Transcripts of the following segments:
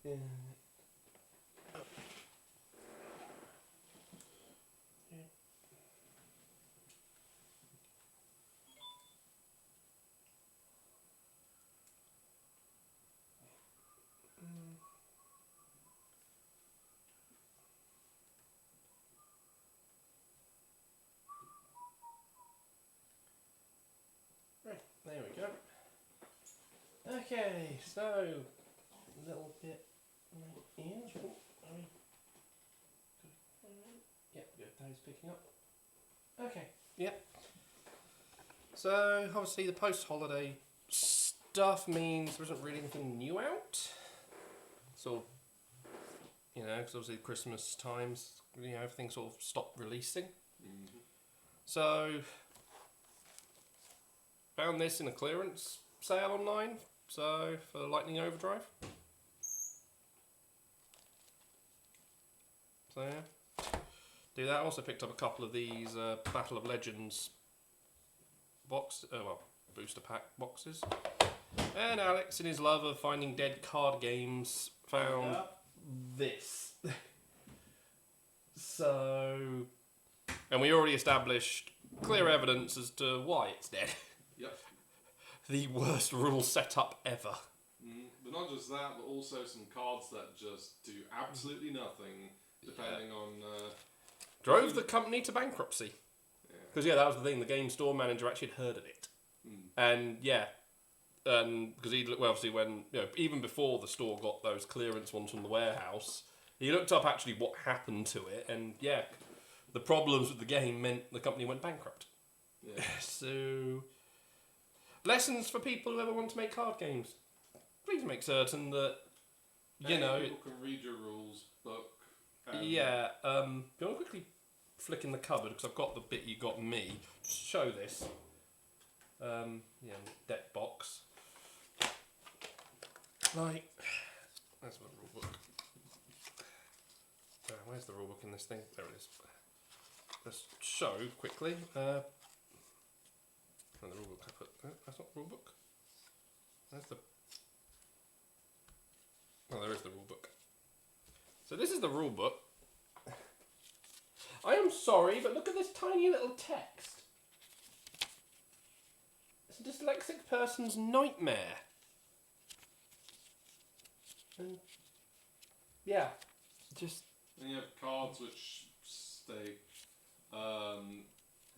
Yeah. Right, there we go. Okay, so a little bit right ears. Yep, good. Those picking up. Okay, yep. So obviously the post-holiday stuff means there isn't really anything new out. So, you know, because obviously Christmas times, you know, everything sort of stopped releasing. Mm-hmm. So, found this in a clearance sale online. So, for Lightning Overdrive. So, yeah. Do that. Also picked up a couple of these Battle of Legends booster pack boxes. And Alex, in his love of finding dead card games, found this. So, and we already established clear evidence as to why it's dead. Yep. The worst rule setup ever. But not just that, but also some cards that just do absolutely nothing, depending on... Drove the company to bankruptcy. Because, that was the thing, the game store manager actually had heard of it. And, because obviously when, even before the store got those clearance ones from the warehouse, he looked up actually what happened to it, and, the problems with the game meant the company went bankrupt. Yeah. So, lessons for people who ever want to make card games. Please make certain that, people can read your rules book. Do you want to quickly flick in the cupboard, because I've got the bit you got me. Just show this. Deck box. Like, that's my rule book. Where's the rule book in this thing? There it is. Let's show quickly. And the rule book I put. That's not the rule book. That's the. Oh, there is the rule book. So this is the rule book. I am sorry, but look at this tiny little text. It's a dyslexic person's nightmare. And just... And you have cards which state,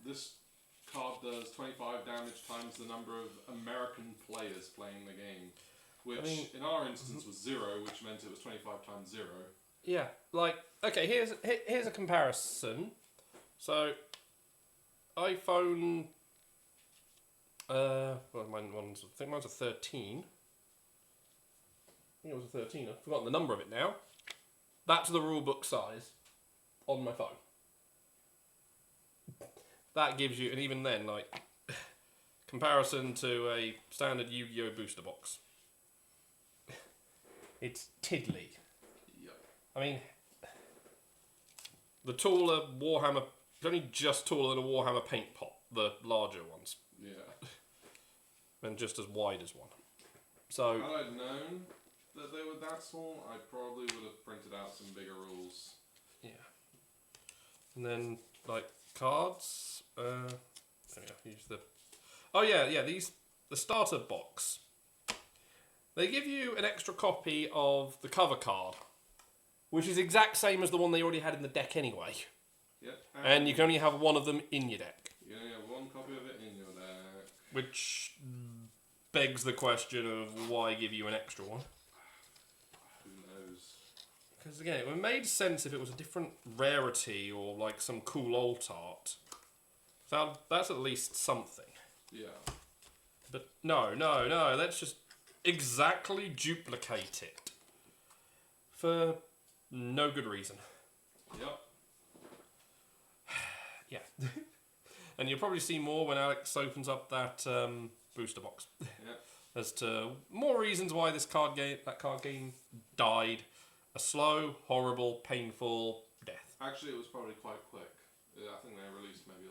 this card does 25 damage times the number of American players playing the game. Which, in our instance, was 0, which meant it was 25 times 0. Yeah, okay, here's a comparison. So, iPhone, I think mine's a 13. I think it was a 13. I've forgotten the number of it now. That's the rulebook size on my phone. That gives you, and even then, comparison to a standard Yu-Gi-Oh! Booster box. It's tiddly. Yep. I mean, the taller Warhammer, it's only just taller than a Warhammer paint pot, the larger ones. Yeah. And just as wide as one. So, had I known that they were that small, I probably would have printed out some bigger rules. yeah. And then, cards. There we go, use the... Oh yeah, the starter box. They give you an extra copy of the cover card, which is the exact same as the one they already had in the deck anyway. Yep. And you can only have one of them in your deck. You only have one copy of it in your deck. Which begs the question of why give you an extra one? Who knows? Because again, it would have made sense if it was a different rarity or some cool alt art. So that's at least something. Yeah. But no, let's just exactly duplicate it. For no good reason. Yep. Yeah. And you'll probably see more when Alex opens up that booster box. Yep. As to more reasons why that card game died a slow, horrible, painful death. Actually, it was probably quite quick. I think they released maybe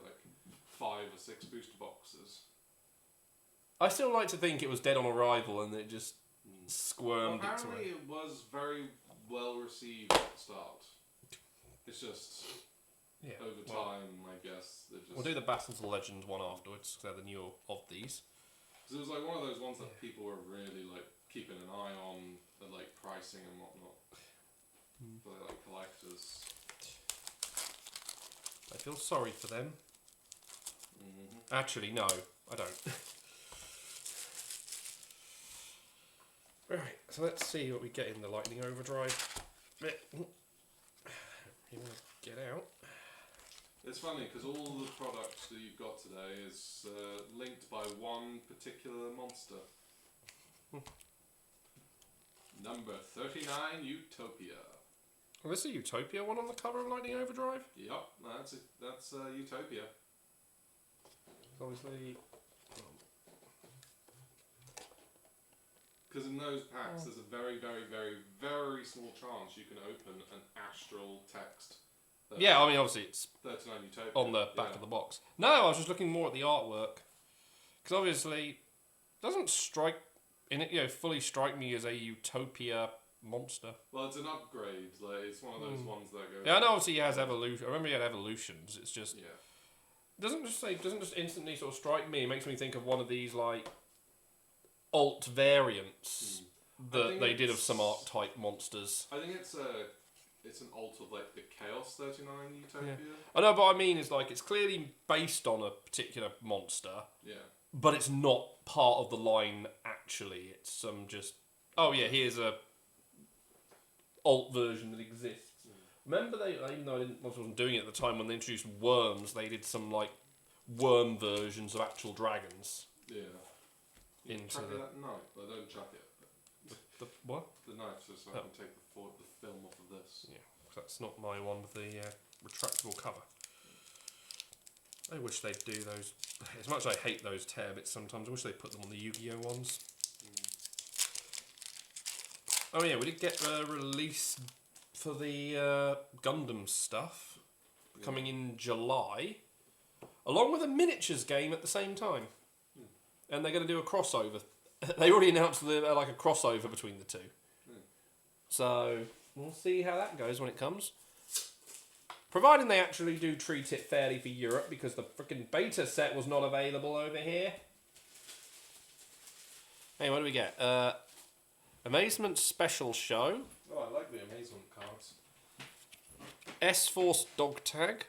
5 or 6 booster boxes. I still like to think it was dead on arrival and it just squirmed its Apparently, way. it was very well received at the start. It's just over time, I guess. We'll do the Battles of Legends one afterwards because they're the newer of these. Because it was like one of those ones that people were really like keeping an eye on, the like pricing and whatnot. For like collectors. I feel sorry for them. Mm-hmm. Actually, no, I don't. Right, so let's see what we get in the Lightning Overdrive. Get out. It's funny because all the products that you've got today is linked by one particular monster. Number 39, Utopia. Well, this is a Utopia one on the cover of Lightning Overdrive? Yep, that's Utopia. Obviously... Because in those packs, there's a very, very, very, very small chance you can open an astral text. Yeah, I mean, obviously it's 39 Utopia. on the back of the box. No, I was just looking more at the artwork. Because obviously, it doesn't fully strike me as a Utopia monster. Well, it's an upgrade. Like it's one of those ones that go. Yeah, I know. Obviously, he has evolution. I remember he had evolutions. It's just doesn't just instantly sort of strike me. It makes me think of one of these like alt variants that they did of some archetype monsters. I think it's an alt of like the Chaos 39 Utopia. I know, but I mean, it's like it's clearly based on a particular monster. Yeah. But it's not part of the line. Actually, it's some just. Oh yeah, here's a alt version that exists. Remember even though I wasn't doing it at the time when they introduced worms, they did some like worm versions of actual dragons. Yeah. You Into chuck that knife, but don't chuck it. The what? The knife, so I can take the film off of this. Yeah, that's not my one with the retractable cover. I wish they'd do those. As much as I hate those tear bits sometimes, I wish they'd put them on the Yu-Gi-Oh ones. Oh yeah, we did get a release for the Gundam stuff coming in July, along with a miniatures game at the same time. And they're going to do a crossover. They already announced like a crossover between the two. So we'll see how that goes when it comes. Providing they actually do treat it fairly for Europe, because the freaking beta set was not available over here. Hey, what do we get? Amazement Special Show. Oh, I like the Amazement cards. S-Force Dog Tag.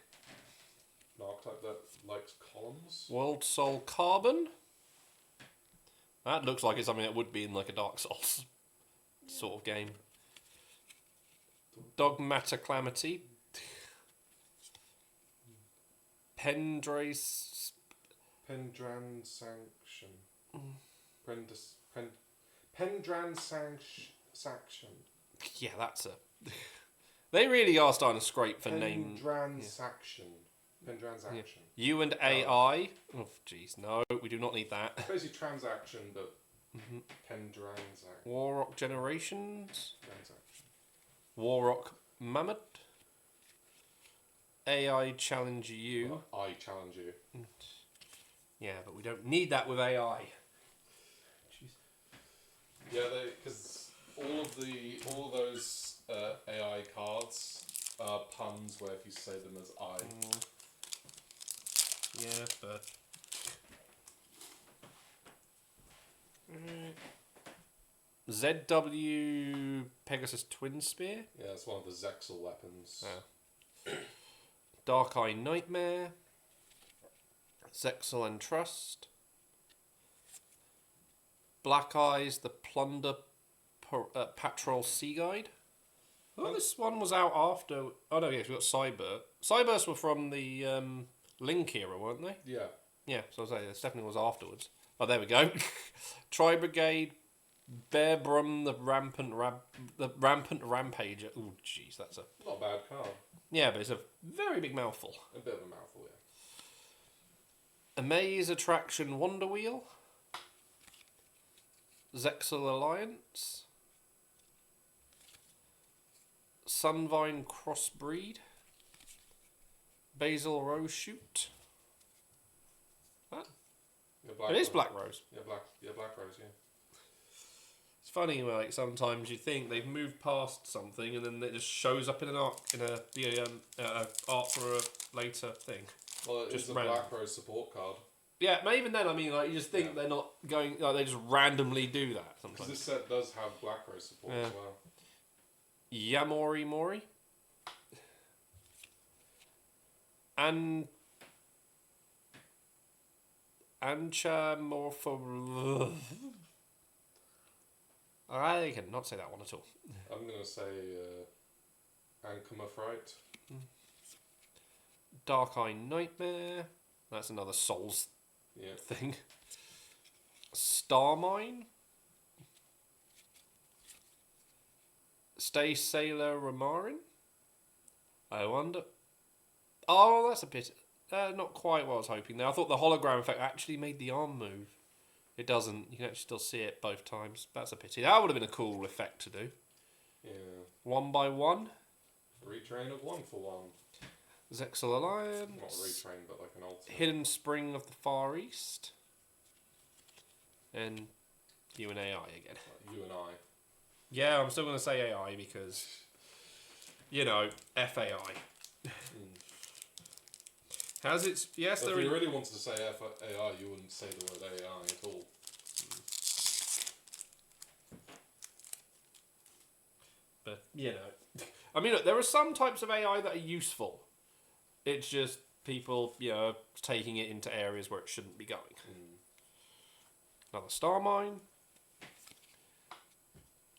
An archetype that likes columns. World Soul Carbon. That looks like it's something that would be in like a Dark Souls sort of game. Dogmata Calamity. Pendran Sanction. Pendran Sanction. Yeah, that's a... They really are starting to scrape for name... Pendransaction. Pendransaction. You and AI. Oh, jeez, no, we do not need that. It's basically transaction, but Pendransaction. Warrock Generations. Transaction. Warrock Mammoth. AI Challenge You. I challenge you. Yeah, but we don't need that with AI. Jeez. Yeah, because all of those AI cards are puns where if you say them as I. Yeah, but... ZW Pegasus Twin Spear. Yeah, it's one of the Zexal weapons. Dark Eye Nightmare. Zexal and Trust. Black Eyes, the Plunder Patrol Sea Guide. Oh, this one was out after... Oh no, yes, we got Cyburst. Cyburst were from the Link era, weren't they? Yeah. Yeah, so I was saying, this definitely was afterwards. Oh, there we go. Tri-Brigade, Bear Brum, the Rampant Rampager. Ooh, jeez, that's a... Not a bad card. Yeah, but it's a very big mouthful. A bit of a mouthful, yeah. Amaze Attraction Wonder Wheel. Zexal Alliance. Sunvine Crossbreed. Basil Rose Shoot. What? Yeah, Black It is Rose. Black Rose. Yeah, Black Rose, yeah. It's funny, like sometimes you think they've moved past something, and then it just shows up in an art art for a later thing. Well, it's Just a random. Black Rose support card. Yeah, but even then, I mean, like you just think they're not going. Like they just randomly do that Because sometimes. this set does have Black Rose support as well. Yamori Mori. And Anchamorpho. I cannot say that one at all. I'm going to say Ankamaphite. Dark Eye Nightmare. That's another Souls thing. Starmine. Stay Sailor Ramarin. I wonder. Oh, that's a bit. Not quite what I was hoping there. I thought the hologram effect actually made the arm move. It doesn't. You can actually still see it both times. That's a pity. That would have been a cool effect to do. Yeah. 1 by 1. Retrain of 1 for 1. Zexal Alliance. Not retrain, but like an alternate. Hidden Spring of the Far East. And you and AI again. Like you and I. Yeah, I'm still going to say AI because, you know, FAI. Has its... Yes, But there if you is... really wanted to say AI, you wouldn't say the word AI at all. But, you know... I mean, look, there are some types of AI that are useful. It's just people, you know, taking it into areas where it shouldn't be going. Another Starmine.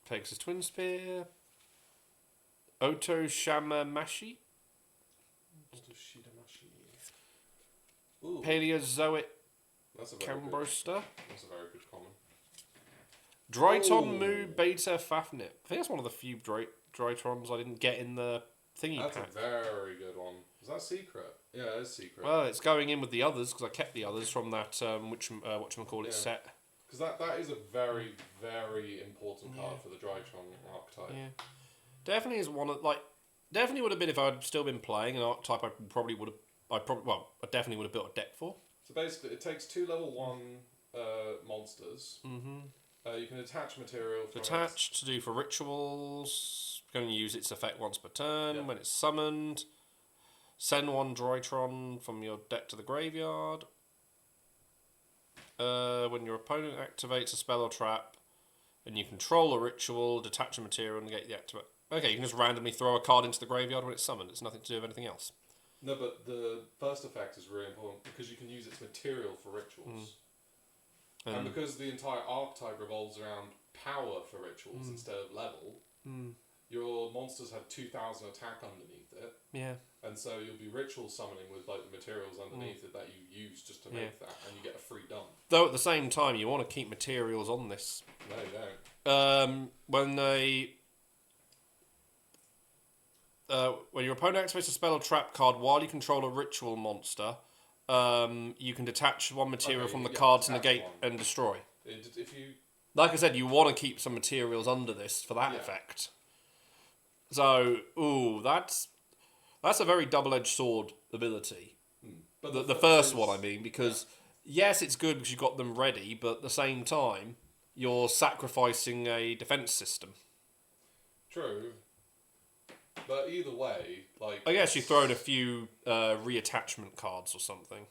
Pegasus Twin Spear. Oto Shamamashi. Ooh, Paleozoic that's a very good. Cambroster. That's a very good common. Dryton Ooh. Mu Beta Fafnir. I think that's one of the few Drytrons I didn't get in the thingy That's pack. a very good one. Is that secret? Yeah, it is secret. Well, it's going in with the others because I kept the others from that whatchamacallit set. Because that is a very, very important card for the Drytron archetype. Yeah, definitely is one of definitely would have been if I'd still been playing an archetype. I definitely would have built a deck for. So basically, it takes 2 level 1 monsters. You can attach material. From Attach to do for rituals. Going to use its effect once per turn when it's summoned. Send 1 Drytron from your deck to the graveyard. When your opponent activates a spell or trap, and you control a ritual, detach a material and negate the activate. Okay, you can just randomly throw a card into the graveyard when it's summoned. It's nothing to do with anything else. No, but the first effect is really important because you can use its material for rituals. And because the entire archetype revolves around power for rituals instead of level, your monsters have 2,000 attack underneath it. Yeah. And so you'll be ritual summoning with like the materials underneath it that you use just to make that, and you get a free dump. Though at the same time, you want to keep materials on this. No, you don't. When your opponent activates a spell or trap card while you control a ritual monster, you can detach 1 material from the card to negate and destroy. If you, like I said, you want to keep some materials under this for that effect. So, that's a very double-edged sword ability. But The first one, I mean, because yes, it's good because you've got them ready, but at the same time, you're sacrificing a defense system. True. But either way, like... I guess you throw in a few reattachment cards or something.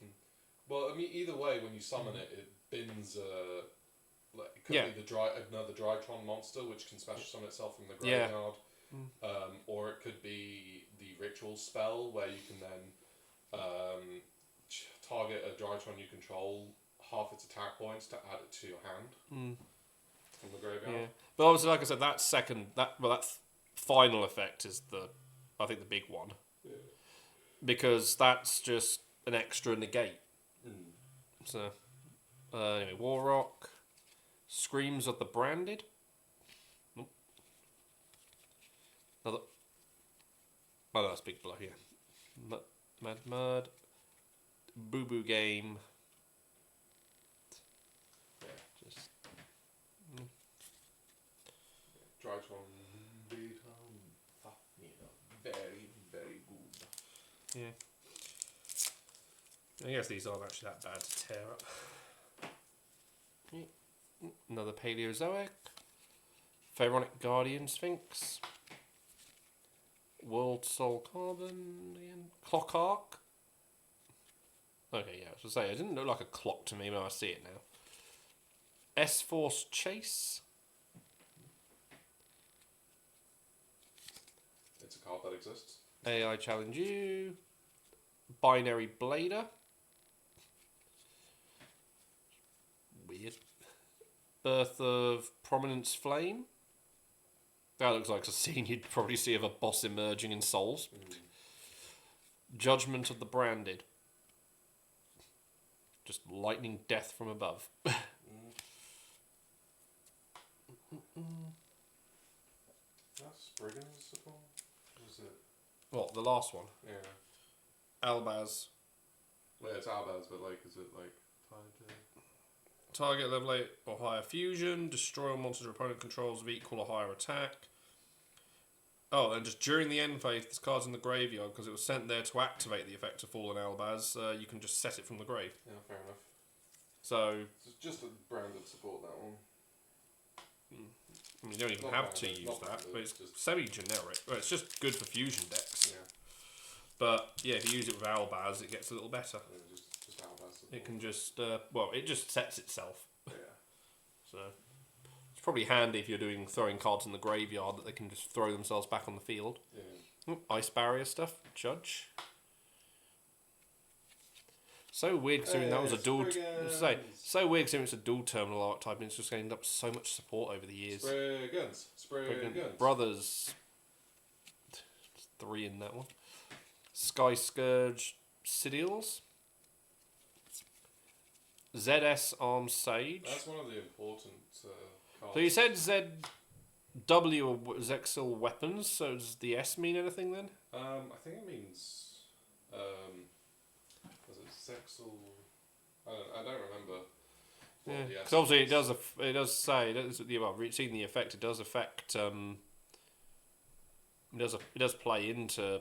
Well, I mean, either way, when you summon it bins... it could be another Drytron monster, which can special summon itself from the graveyard. Or it could be the ritual spell, where you can then target a Drytron you control, half its attack points to add it to your hand from the graveyard. Yeah. But obviously, like I said, that final effect is I think the big one. Yeah. Because that's just an extra negate. So, anyway, Warrock, Screams of the Branded. Another. Oh, no, that's Big Blow, yeah. Mud. Boo Boo Game. Yeah. Just. Drytron very, very good. Yeah. I guess these aren't actually that bad to tear up. Another Paleozoic. Pharaonic Guardian Sphinx. World Soul Carbon again. Clock Arc. Okay, yeah, I was going to say, it didn't look like a clock to me, but I see it now. S-Force Chase. It's a card that exists. AI Challenge You. Binary Blader. Weird. Birth of Prominence Flame. That looks like a scene you'd probably see of a boss emerging in Souls. Judgment of the Branded. Just lightning death from above. That's Brigand's support? Was it? What, the last one? Yeah. Albaz. Well, it's Albaz, but like, is it like tied to? Target level 8 or higher fusion. Destroy all monsters your opponent controls of equal or higher attack. Oh, and just during the end phase, this card's in the graveyard because it was sent there to activate the effect of Fallen Albaz. You can just set it from the grave. Yeah, fair enough. So It's just a branded support, that one. I mean, you don't even Not have to branded, use not that, branded, but it's just- semi-generic. Well, it's just good for fusion decks. Yeah. But yeah, if you use it with Albaz, it gets a little better. Yeah, just Albaz support. It can just, well, it just sets itself. Yeah. So it's probably handy if you're throwing cards in the graveyard that they can just throw themselves back on the field. Yeah. Ice barrier stuff, Judge. So weird considering that was a dual. So weird considering it's a dual terminal archetype and it's just gained up so much support over the years. Spray guns. Spray guns. Brothers. There's 3 in that one. Sky Scourge Sidials. ZS Armed Sage. That's one of the important cards. So you said ZW or Zexil Weapons, so does the S mean anything then? I think it means. Was it Zexal? I don't remember. What Yeah, the S because obviously was. it does say well, we've seen the effect. It does affect. It does play into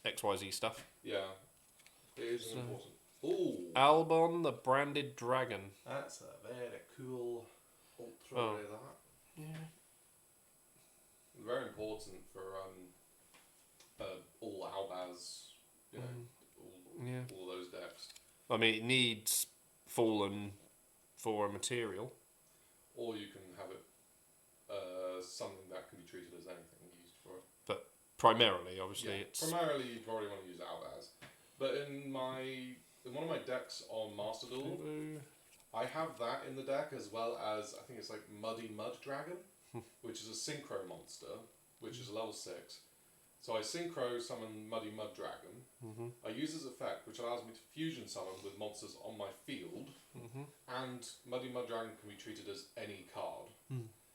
XYZ stuff. Yeah. It is important. Ooh. Albon, the Branded Dragon. That's a very cool ultra Oh. ray, that. Yeah. Very important for all Albaz, you know, all those decks. I mean, it needs Fallen for a material. Or you can have it something that can be treated as anything used for it. But primarily, obviously, it's... Primarily, you probably want to use Albaz. But in one of my decks on Master Duel, I have that in the deck as well as, I think it's like Muddy Mud Dragon, which is a Synchro monster, which is level 6. So I Synchro summon Muddy Mud Dragon. I use his effect, which allows me to fusion summon with monsters on my field. And Muddy Mud Dragon can be treated as any card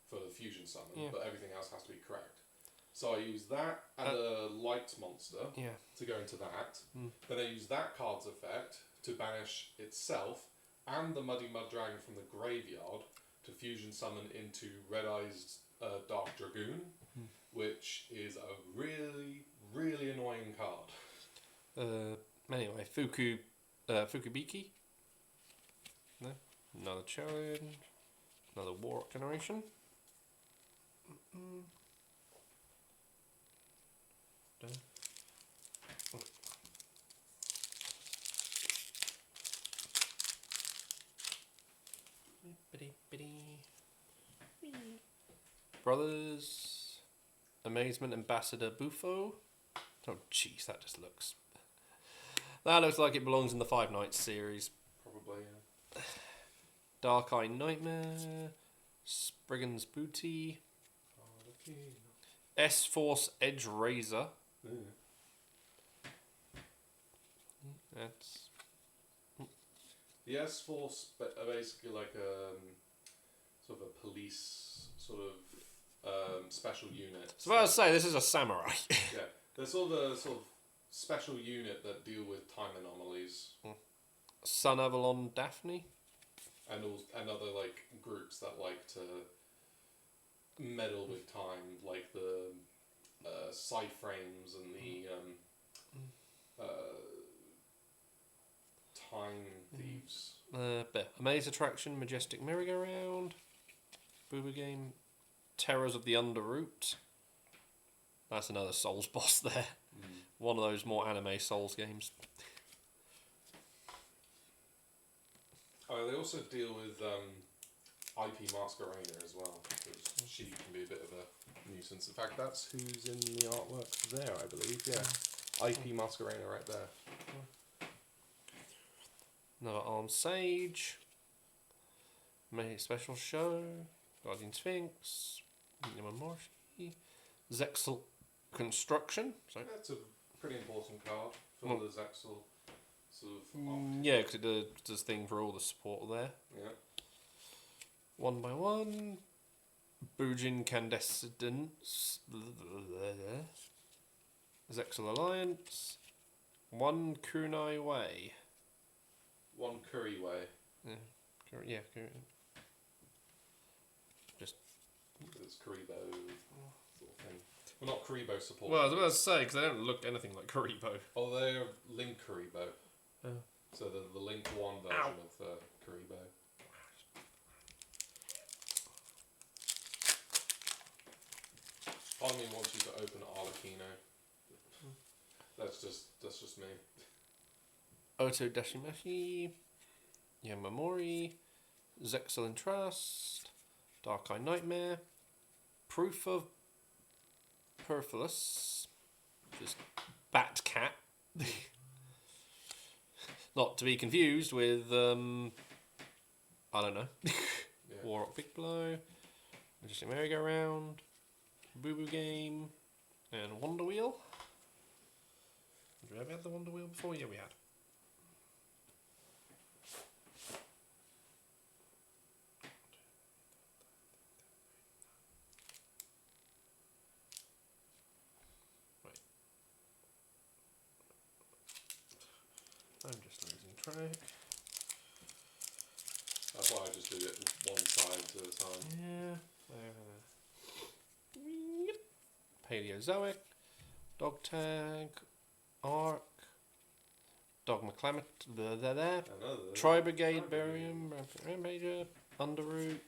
for the fusion summon, but everything else has to be correct. So I use that and a light monster to go into that. Then I use that card's effect to banish itself and the Muddy Mud Dragon from the graveyard to fusion summon into Red Eyes Dark Dragoon, which is a really, really annoying card. Anyway, Fukubiki. No, another challenge. Another Warlock generation. Done. Brothers, Amazement Ambassador Bufo. Oh, jeez, that just looks. That looks like it belongs in the Five Nights series. Probably, yeah. Dark Eye Nightmare, Spriggan's Booty, S-Force Edge Razor. That's The S-Force are basically like sort of a police sort of special unit. so. I was say this is a samurai. Yeah, they're sort of a sort of special unit that deal with time anomalies Sun Avalon Daphne. and other like groups that like to meddle with time, like the Psy-Frames and the Time Thieves. Maze Attraction, Majestic Merry-Go-Round, Booba Game, Terrors of the Underroot. That's another Souls boss there. One of those more anime Souls games. Oh, they also deal with IP Masquerena as well, because she can be a bit of a nuisance. In fact, that's who's in the artwork there, I believe. Yeah, IP Masquerena right there. Another Armed Sage. Many Special Show. Guardian Sphinx. Yamamorshi. Zexal Construction. So That's a pretty important card for the Zexal sort of. yeah, because it does thing for all the support there. Yeah. One by one. Bujin Candescence. Zexal Alliance. One Kunai Way. One Curry Way. Yeah. It's Kuribo sort of thing. Well, not Kuribo support. Well, I was about to say, because they don't look anything like Kuribo. Oh, they're Link Kuribo. Oh. So the Link 1 version of Kuribo. Part of me wants you to open Arlecchino. That's just me. Oto Dashimashi. Yamamori. Zexal Trust. Dark Eye Nightmare. Proof of Perfilis. Just Bat Cat. Not to be confused with, I don't know. Warrock Big Blow. Majestic Merry-Go-Round. Boo Boo Game. And Wonder Wheel. Did we ever have the Wonder Wheel before? Yeah, we had. I'm just losing track. That's why I just do it one side at a time. Yeah. Paleozoic. Dog Tag. Arc. Dogma Climate. Tri Brigade Barium. Rampager. Underroot.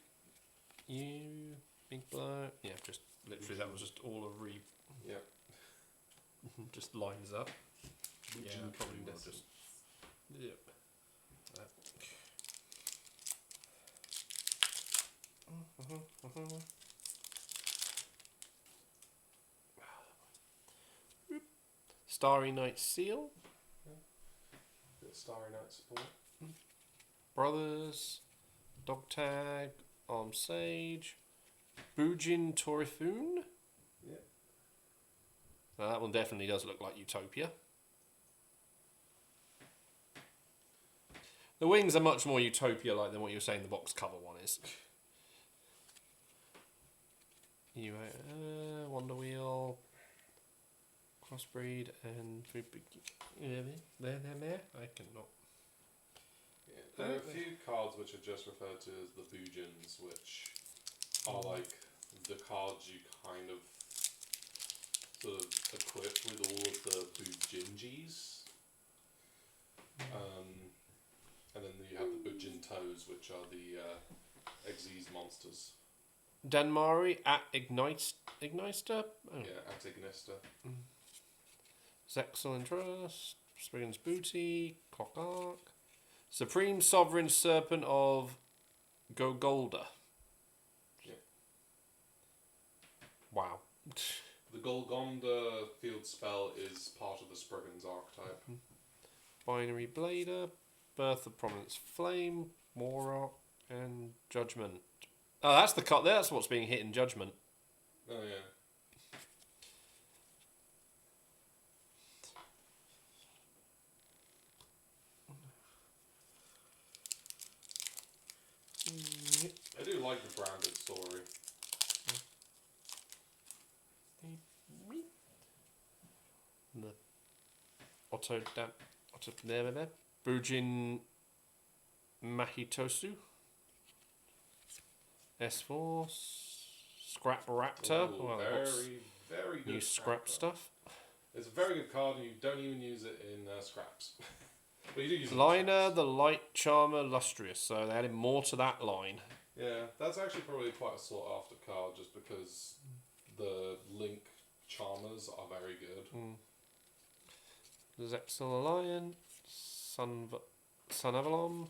You. Big Blow. Yeah, just literally that was just all a re. Yeah. Just lines up. Yeah, probably will just. Yep. Starry Night Seal. Bit of Starry Night support. Brothers. Dog Tag. Armed Sage. Bujin Torifun. Yeah. Now that one definitely does look like Utopia. The wings are much more Utopia-like than what you were saying the box cover one is. Wonder Wheel, Crossbreed, and there. I cannot. Yeah, there are a few cards which are just referred to as the Bujins, which are like the cards you kind of sort of equip with all of the Bujinjis. And then you have the Bujin Toes, which are the Xyz monsters. Danmari at Igniter? Oh. Yeah, at Ignista. Zexal Trust, Spriggan's Booty, Clock Arc, Supreme Sovereign Serpent of Gogolda. Yeah. Wow. The Golgonda field spell is part of the Spriggan's archetype. Binary Blader, Birth of Prominence Flame, Warrock, and Judgment. Oh, that's the cut. That's what's being hit in Judgment. Oh yeah. I do like the branded story. The Bujin Mahitosu. S-Force. Scrap Raptor. Ooh, Well, very good. new scrap stuff. It's a very good card, and you don't even use it in scraps. But you do use it in Liner, scraps. the Light Charmer Lustrious. So they added more to that line. Yeah, that's actually probably quite a sought after card just because the Link Charmers are very good. Zepsil Alliance, Sun Avalon,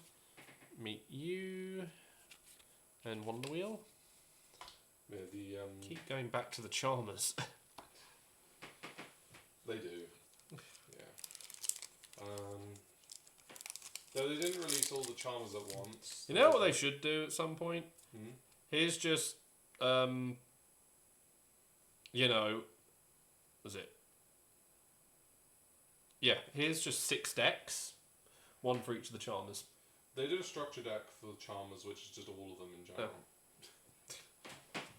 Meet You, and Wonder Wheel. Yeah, Keep going back to the Charmers. They do. Yeah. Though they didn't release all the Charmers at once. You know what they should do at some point? Hmm? Here's just, was it? Yeah, here's just 6 decks, one for each of the Charmers. They did a structure deck for the Charmers, which is just all of them in general.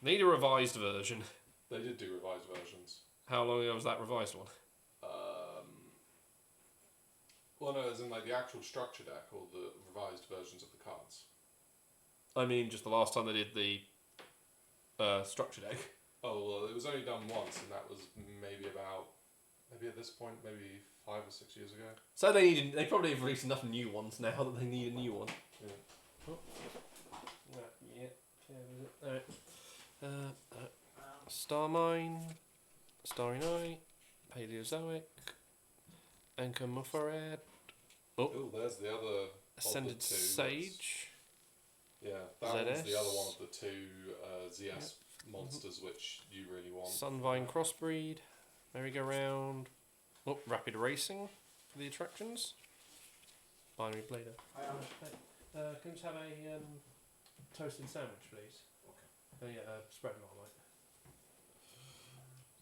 Need a revised version. They did do revised versions. How long ago was that revised one? Well, no, as in like the actual structure deck or the revised versions of the cards. I mean, just the last time they did the structure deck. Oh, well, it was only done once, and that was maybe at this point, maybe 5 or 6 years ago. So they probably have released enough new ones now that they need a new one. Yeah. Oh. Alright. Starmine, Starry Night, Paleozoic, Anchor Muffared. Oh, there's the other Ascended of the two. Sage. Yeah, that one's ZS. the other one of the two ZS monsters which you really want. Sunvine Crossbreed, Merry-Go-Round, Rapid Racing for the attractions. Binary Blader. Can we just have a toasted sandwich, please? Okay. Spread Marmite.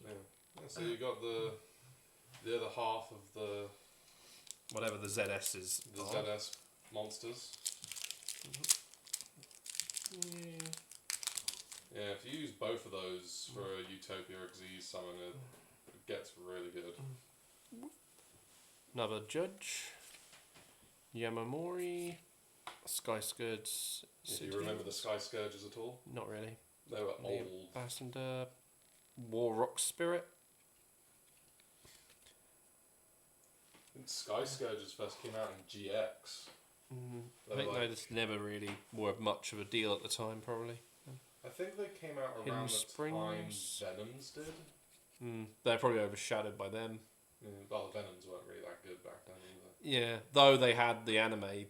Yeah. So you got the other half of the Whatever the ZS is. the ZS monsters. Yeah, if you use both of those for a Utopia Xyz summon, it gets really good. Another Judge, Yamamori, Sky Scourge. Do you remember the Sky Scourges at all? Not really. They were old. Ambassador, War Rock Spirit. I think Sky Scourges first came out in GX. I think they just never really were much of a deal at the time, probably. I think they came out Hidden around the Springs. time Venoms did. They're probably overshadowed by them. Well, the Venoms weren't really that good back then either. Yeah, though they had the anime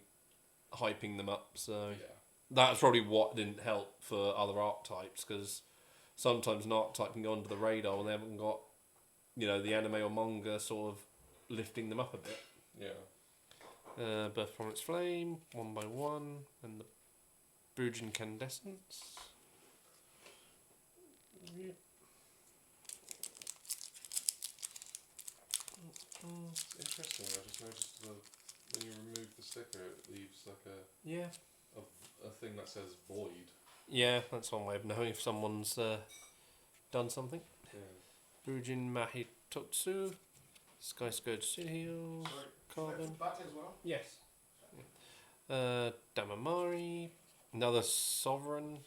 hyping them up, so Yeah. that's probably what didn't help for other archetypes, because sometimes an archetype can go under the radar when they haven't got, the anime or manga sort of lifting them up a bit. Yeah. Birth from its Flame, 1x1, and the Bruge Incandescence. Yeah. It's interesting. I just noticed when you remove the sticker, it leaves like a thing that says void. Yeah, that's one way of knowing if someone's done something. Yeah. Brujin Mahitotsu, Sky Scourge Seal, Carbon. That as well? Yes. Damamari, another Sovereign,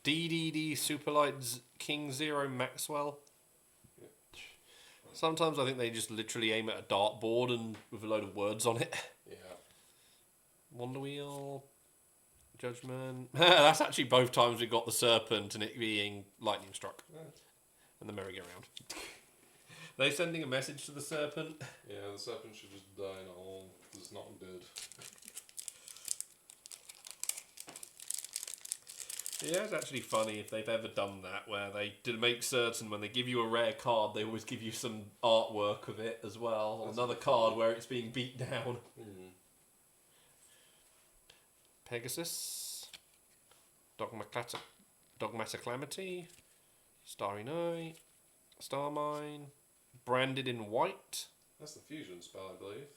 DDD Superlight King Zero Maxwell. Yeah. Sometimes I think they just literally aim at a dartboard and with a load of words on it. Yeah. Wonder Wheel, Judgment. That's actually both times we got the Serpent and it being lightning struck. Yeah. And the merry-go-round. They sending a message to the Serpent. Yeah, the Serpent should just die in a hole. It's not good. Yeah, it's actually funny if they've ever done that, where they did make certain when they give you a rare card, they always give you some artwork of it as well. Or another card where it's being beat down. Pegasus, Dogmatic Calamity, Starry Night, Starmine, Branded in White. That's the fusion spell, I believe.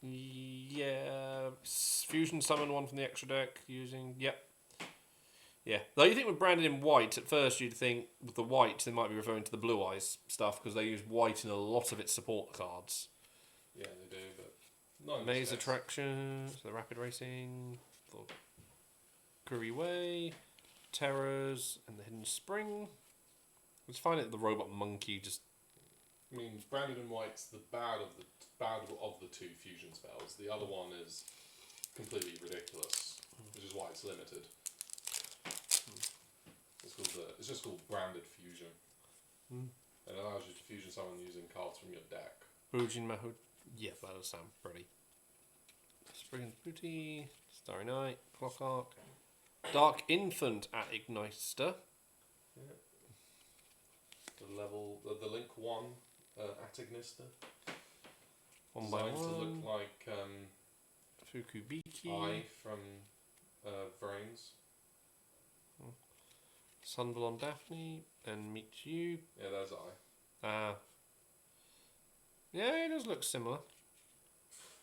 Yeah, fusion summon one from the extra deck using. Yep. Yeah. Though you think with Branded in White, at first you'd think with the white they might be referring to the Blue Eyes stuff because they use white in a lot of its support cards. Yeah, they do, but not in Maze this case. Attraction, so the Rapid Racing, for Curry Way, Terrors, and the Hidden Spring. I just find it the Robot Monkey just. I mean, Branded in White's the bad of the two fusion spells. The other one is completely ridiculous, which is why it's limited. It's just called branded fusion. Mm. It allows you to fusion someone using cards from your deck. Bujin Mahud. Yeah, that does sound pretty. Spring Booty, Starry Night, Clock Arc, Dark Infant at Igniter. Yeah. The Link 1 at Igniter. One by Designed to one. look like Fukubiki. Eye from Vrains. Sunblonde Daphne and Meet You. Yeah, there's Eye. Yeah, it does look similar.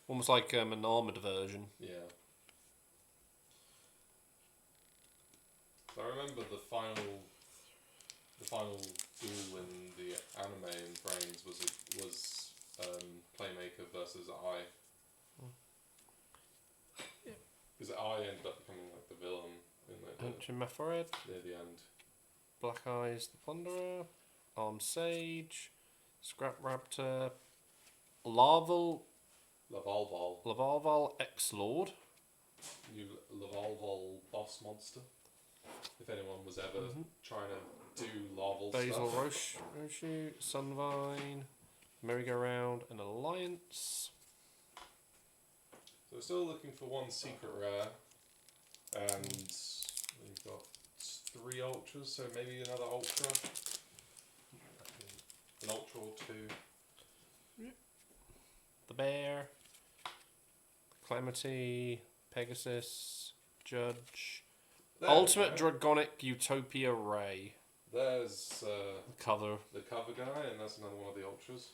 Almost like an armoured version. Yeah. So I remember the final duel in the anime in Brains was Playmaker versus Eye. Because Eye ended up becoming like the villain in Ancient Mephored, near the end. Black Eyes the Plunderer, Armed Sage, Scrap Raptor, Lavalval X-Lord. New Lavalval boss monster. If anyone was ever trying to do Laval Basil stuff. Roshu, Sunvine, Merry-Go-Round, and Alliance. So we're still looking for one secret rare. And we've got 3 ultras, so maybe another ultra. An ultra or 2. The Bear, Calamity, Pegasus, Judge, There Ultimate we go. Dragonic Utopia Ray. There's Cover, the cover guy, and that's another one of the ultras.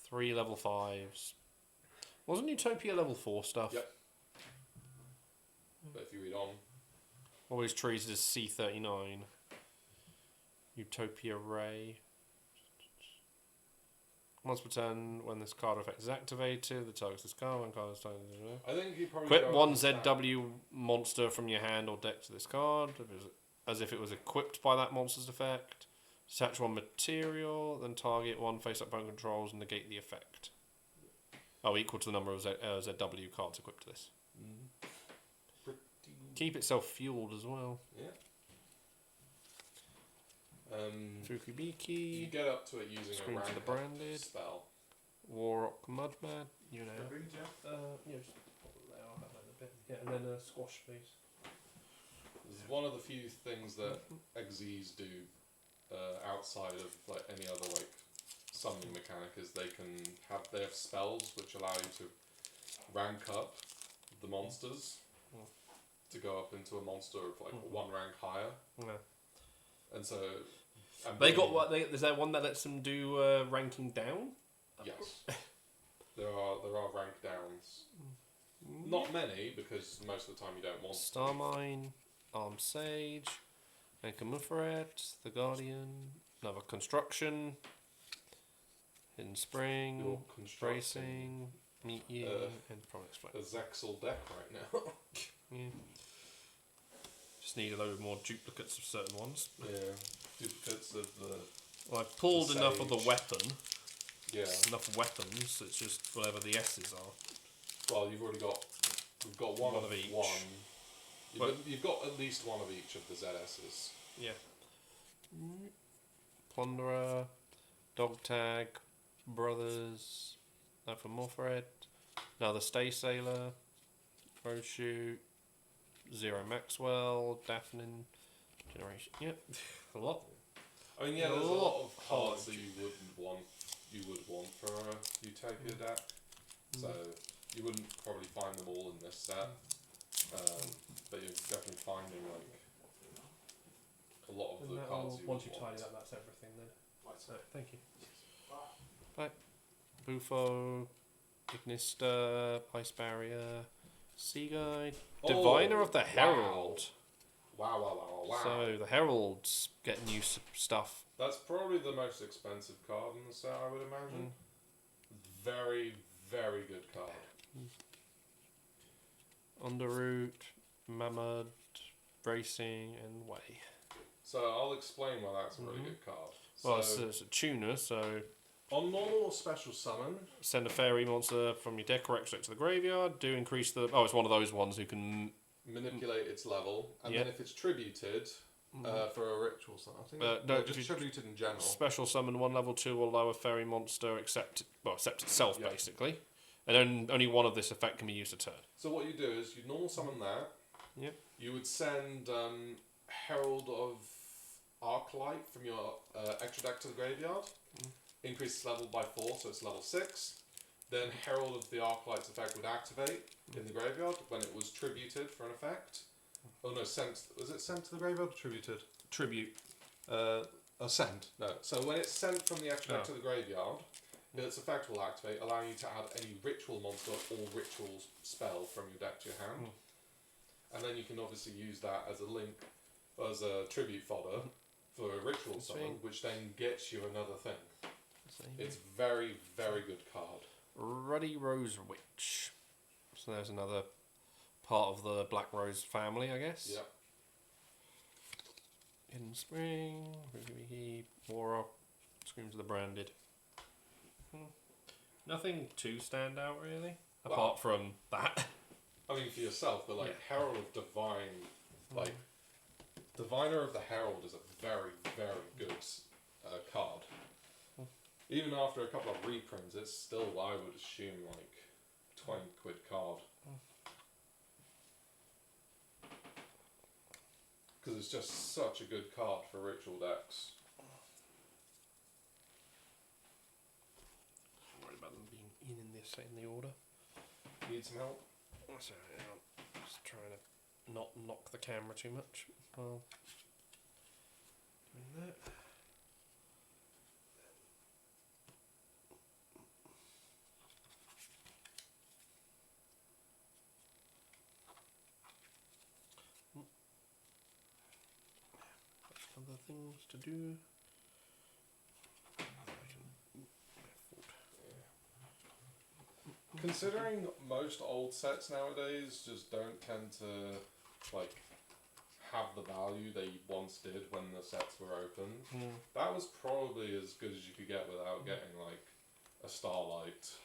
3 level 5s. Wasn't Utopia level 4 stuff? Yep. But if you read on, Always treated as C39. Utopia Ray. Once per turn, when this card effect is activated, the target's this card. When card is targeted, I think you probably equip go one up to that. ZW monster from your hand or deck to this card, as if it was equipped by that monster's effect. Detach one material, then target one face-up opponent controls and negate the effect. Oh, equal to the number of ZW cards equipped to this. Pretty. Keep itself fueled as well. Yeah. You Fukubiki, get up to it using Scream a to rank the up Branded. spell. Warrock Mudmad, you know. Yeah. Just pop it there, I'll have that in a bit. Yeah, and then squash, please. This is one of the few things that Xyz do outside of like any other like summoning mechanic is they have spells which allow you to rank up the monsters to go up into a monster of like 1 rank higher, Yeah. and so They got what? Is there one that lets them do ranking down? Yes, there are rank downs. Not many, because most of the time you don't want. Starmine, Armed Sage, Enkamufret, The Guardian, another Construction, Hidden Spring, You're constructing Bracing, Meet You, and Promise a Flex. Zexal deck right now. Yeah. Just need a load more duplicates of certain ones. Yeah, duplicates of the. Well, I've pulled The enough of the Sage. weapon, Yeah, enough weapons, it's just whatever the S's are. well, we've got one One of of each. one. But- You've got at least one of each of the ZS's. Yeah. Plunderer, Dog Tag, Brothers, Morphred, another Stay Sailor, Roshoot, Zero Maxwell, Daphne, Generation. Yep, a lot. I mean, yeah, A there's a lot lot of of cards that you would want for a Utopia deck. So you wouldn't probably find them all in this set, but you're definitely finding like a lot of the cards you Once would you want. tidy that, that's everything then. So, thank you. Bufo, Ignista, Ice Barrier, Sea Guide, Oh, Diviner of the wow. Herald. Wow. So the Heralds get new stuff. That's probably the most expensive card in the set, I would imagine. Very, very good card. Underroot, Mammoth, Bracing, and Way. So I'll explain why that's a really good card. Well, So it's a tuner, so on normal or special summon, send a fairy monster from your deck or extra to the graveyard. Do increase the. Oh, it's one of those ones who can. manipulate its level, and Yeah. then if it's tributed, For a ritual summon. I think No, just tributed in general. Special summon 1 level 2 or lower fairy monster except itself basically. And then only one of this effect can be used a turn. So what you do is you normal summon that. Yep. You would send Herald of Arclight from your extra deck to the graveyard. Increase its level by 4, so it's level 6. Then Herald of the Arclight's effect would activate in the graveyard when it was tributed for an effect. Oh no, sent. Was it sent to the graveyard or tributed? Tribute. Sent. No. So when it's sent from the extra deck to the graveyard, its effect will activate, allowing you to add any ritual monster or ritual spell from your deck to your hand. And then you can obviously use that as a link, as a tribute fodder for a ritual summon, which then gets you another thing. It's very, very good card. Ruddy Rose Witch. So there's another part of the Black Rose family, I guess. Yep. In Spring, Aura, Screams of the Branded. Nothing too stand out really, apart from that. I mean, for yourself, but Herald of Divine, Diviner of the Herald is a very, very good card. Even after a couple of reprints, it's still, I would assume, 20 quid card. Because it's just such a good card for ritual decks. I'm worried about them being in the order. Need some help? Sorry, I'm just trying to not knock the camera too much. Well, doing that. Other things to do. Considering most old sets nowadays just don't tend to have the value they once did when the sets were opened, that was probably as good as you could get without getting a Starlight.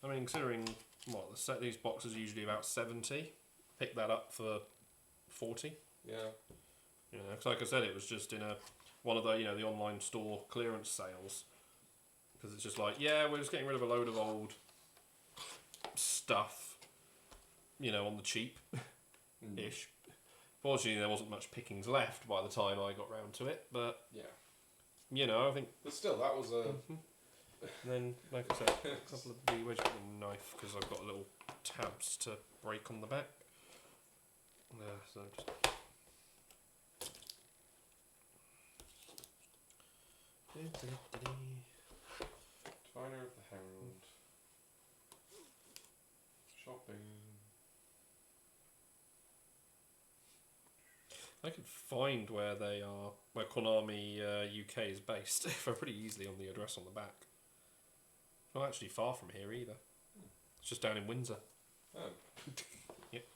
I mean, considering these boxes are usually about 70, pick that up for 40. Yeah. Because like I said, it was just in one of the the online store clearance sales. Because it's just we're just getting rid of a load of old stuff, on the cheap ish. Fortunately, there wasn't much pickings left by the time I got round to it, but I think. But still, that was a. And then, like I said, a couple of the where's the knife because I've got little tabs to break on the back. So just. Diviner of the Herald. Shopping. I could find where they are, where Konami UK is based, pretty easily on the address on the back. Not actually far from here either. It's just down in Windsor. Oh. Yep.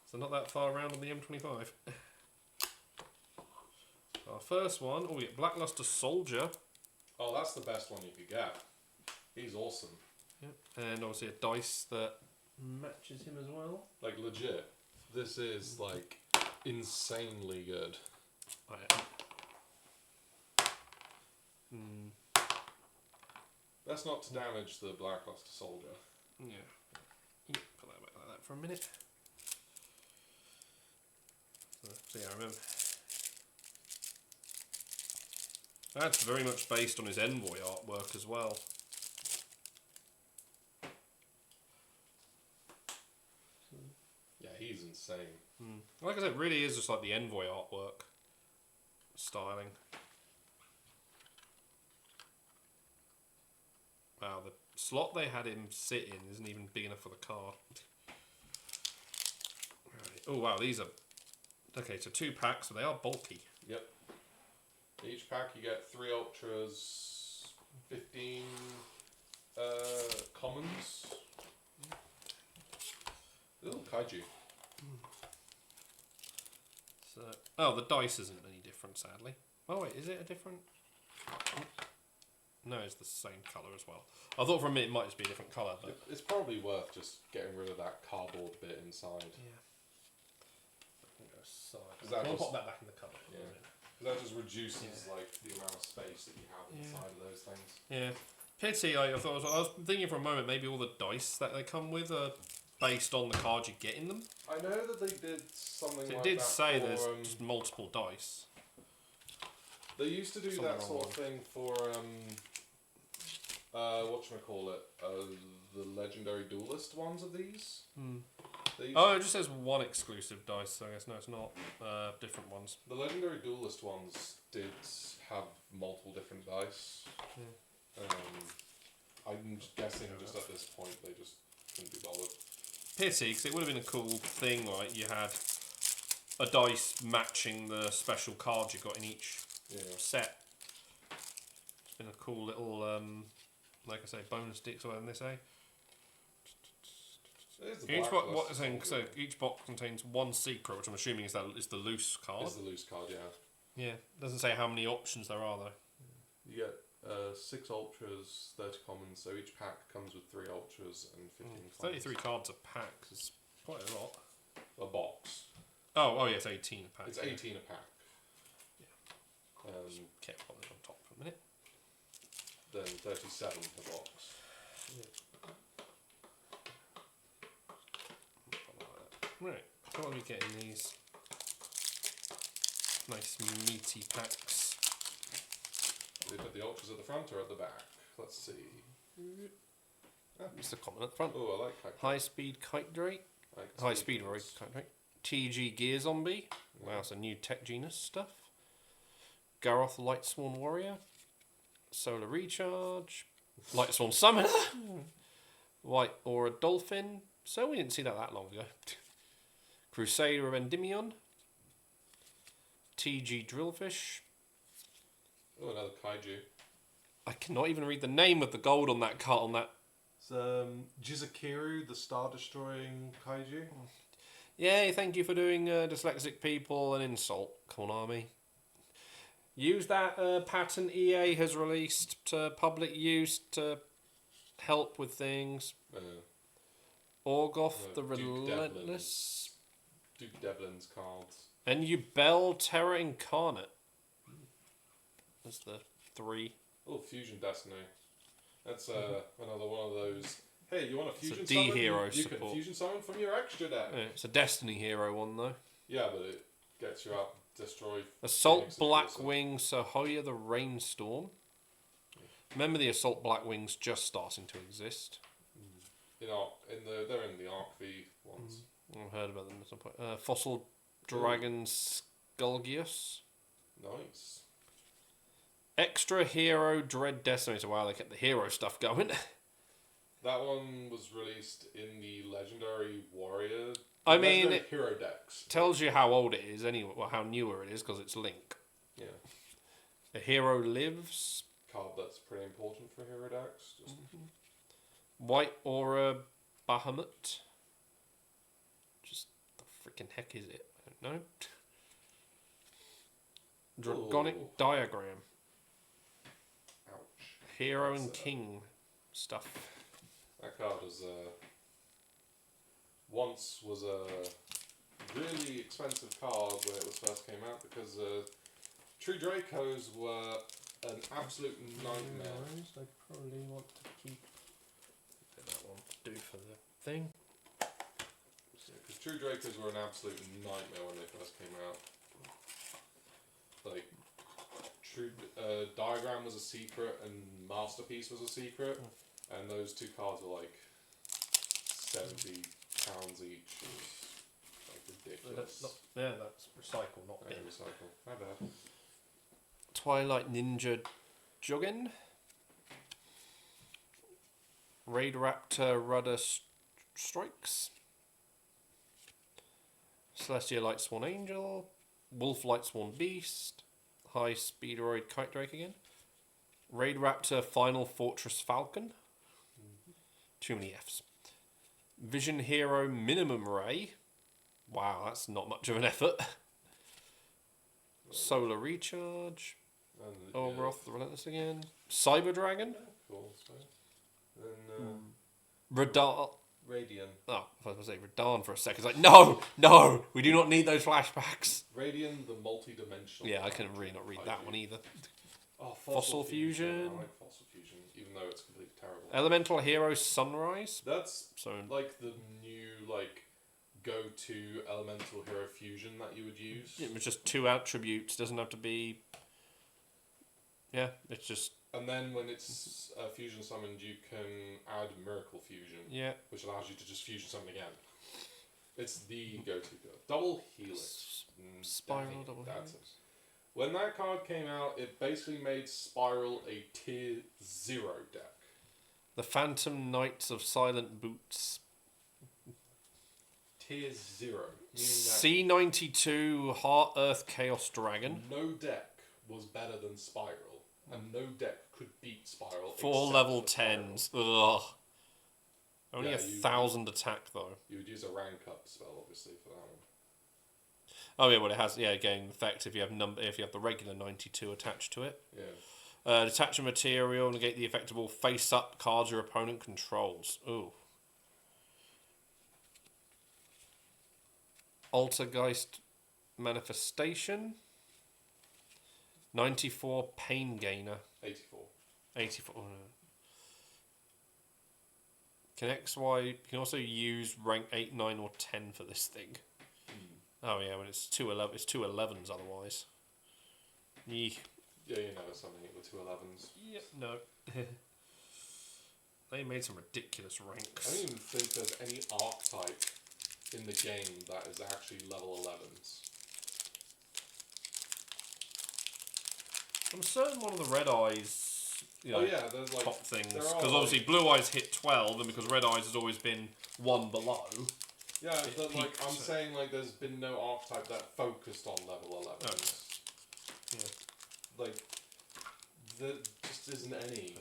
So not that far around on the M25. Our first one, we get Blackluster Soldier. Oh, that's the best one you could get. He's awesome. Yep. And obviously a dice that matches him as well. Legit. This is insanely good. That's not to damage the Blackluster Soldier. Yeah. Put that back like that for a minute. So I remember. That's very much based on his Envoy artwork as well. Yeah, he's insane. Like I said, it really is just the Envoy artwork styling. Wow, the slot they had him sit in isn't even big enough for the card. Right. Oh wow, these are... Okay, so 2 packs, so they are bulky. Yep. Each pack you get 3 ultras, 15 commons. Ooh, kaiju. So, the dice isn't any different, sadly. Oh wait, is it a different? No, it's the same colour as well. I thought for a minute it might just be a different colour, but It's probably worth just getting rid of that cardboard bit inside. yeah. because that We'll just, pop that back in the cupboard. Yeah. 'cause that just reduces like the amount of space that you have inside of those things. Yeah. Pity, I was thinking for a moment, maybe all the dice that they come with are based on the cards you get in them. I know that they did something It like did that say for, there's just multiple dice. they used to do Something that sort of thing for whatchamacallit, the legendary duelist ones of these. They used Oh, it just says one exclusive dice, so I guess no, it's not. Different ones. The legendary duelist ones did have multiple different dice. I'm just guessing just at this point they just couldn't be bothered. Pity, because it would have been a cool thing, right? You had a dice matching the special cards you got in each set. It's been a cool little, like I say, bonus dicks or whatever they say. Each box, so each box contains one secret, which I'm assuming is the loose card. It's the loose card, yeah. Yeah, doesn't say how many options there are though. You get 6 ultras, 30 commons, so each pack comes with 3 ultras and 15 commons. 33 cards a pack is quite a lot. A box. Oh yeah, it's 18 a pack. It's 18 a pack. Yeah. Kept on top for a minute. Then 37 per box. Right, what are we getting these nice meaty packs? They put the ultras at the front or at the back? Let's see. It's the common at the front. Oh, I like kite. High speed kite drake. High speed kite drake. TG Gear Zombie. Wow, it's a new tech genus stuff. Garroth Lightsworn Warrior. Solar Recharge. Lightsworn Summoner. White Aura Dolphin. So we didn't see that long ago. Crusader of Endymion. TG Drillfish. Oh, another kaiju. I cannot even read the name of the gold on that card on that. It's Jizukiru, the Star Destroying Kaiju. Yay, thank you for doing dyslexic people an insult, Konami. Use that patent EA has released to public use to help with things. Orgoth the Relentless. Duke Devlin's cards. And you Bell Terror Incarnate. That's the 3. Oh, Fusion Destiny. That's another one of those. Hey, you want a fusion D summon? hero You support. can fusion summon from your extra deck. Yeah, it's a Destiny hero one though. Yeah, but it gets you out, destroy. Assault Phoenix, of course. Blackwing Sahoya the Rainstorm. Remember the Assault Blackwings just starting to exist. they're in the Arc V ones. I've heard about them at some point. Fossil Dragon Skulgius. Nice. Extra Hero Dread Decimator. Wow, they kept the hero stuff going. That one was released in the Legendary Warrior. I mean, Legendary it Hero decks. tells you how old it is anyway, well, how newer it is because it's Link. Yeah. A hero lives. Card that's pretty important for hero decks. Just White Aura Bahamut. Just the freaking heck is it? I don't know. Dragonic Ooh. Diagram. ouch. Hero That's, and King stuff. That card was once was a really expensive card when it was first came out because True Dracos were an absolute nightmare. I probably want to keep that one to do for the thing. Because True Dracos were an absolute nightmare when they first came out. Like, True Diagram was a secret and Masterpiece was a secret, and those 2 cards were like £70 each. It was like ridiculous. Yeah, that's recycle, not I bin. recycle. My bad. Twilight Ninja Juggin. Raid Raptor Rudder Strikes. Celestia Lightsworn Angel. Wolf Lightsworn Beast. High Speederoid Kite Drake again. Raid Raptor Final Fortress Falcon. Too many Fs. Vision Hero Minimum Ray. Wow, that's not much of an effort. Solar Recharge. And, Orgoth the Relentless again. Cyber Dragon. Cool. So. Then Radian. Oh, I was going to say Radahn for a second. It's like, no, we do not need those flashbacks. Radian, the multi-dimensional. Yeah, I can really not read that one either. Oh, Fossil Fusion. I like Fossil Fusion, even though it's completely terrible. Elemental Hero Sunrise. That's So like the new go-to Elemental Hero Fusion that you would use. it was just 2 attributes. Doesn't have to be. Yeah, it's just And then when it's fusion summoned, you can add Miracle Fusion, yeah. which allows you to just fusion summon again. It's the go-to card. Double Helix. Spiral double That's helix. it. When that card came out, it basically made Spiral a tier 0 deck. The Phantom Knights of Silent Boots. Tier 0. Meaning C92 Heart Earth Chaos Dragon. that no deck was better than Spiral, and no deck could beat Spiral. 4 except level for Spiral. 10s. Ugh. Only Yeah, 1,000 attack though. You would use a rank up spell, obviously, for that one. Oh yeah, well it has gain effect if you have the regular 92 attached to it. Yeah. Detach a material, negate the effect of all face-up cards your opponent controls. Ooh. Altergeist Manifestation. 94 Pain Gainer. 84. 84. Oh, no. Can XY... You can also use rank 8, 9 or 10 for this thing. Oh yeah, when it's 2 it's 2 11s otherwise. Yee. Yeah, you know, something with 2 11s. Yep, no. They made some ridiculous I ranks. don't even think there's any archetype in the game that is actually level 11s. I'm certain one of the Red Eyes, Oh yeah, there's top things. there are, Because obviously Blue Eyes hit 12, and because Red Eyes has always been 1 below. Yeah, but peaks I'm at- saying there's been no archetype that focused on level 11s. Yeah. There just isn't any.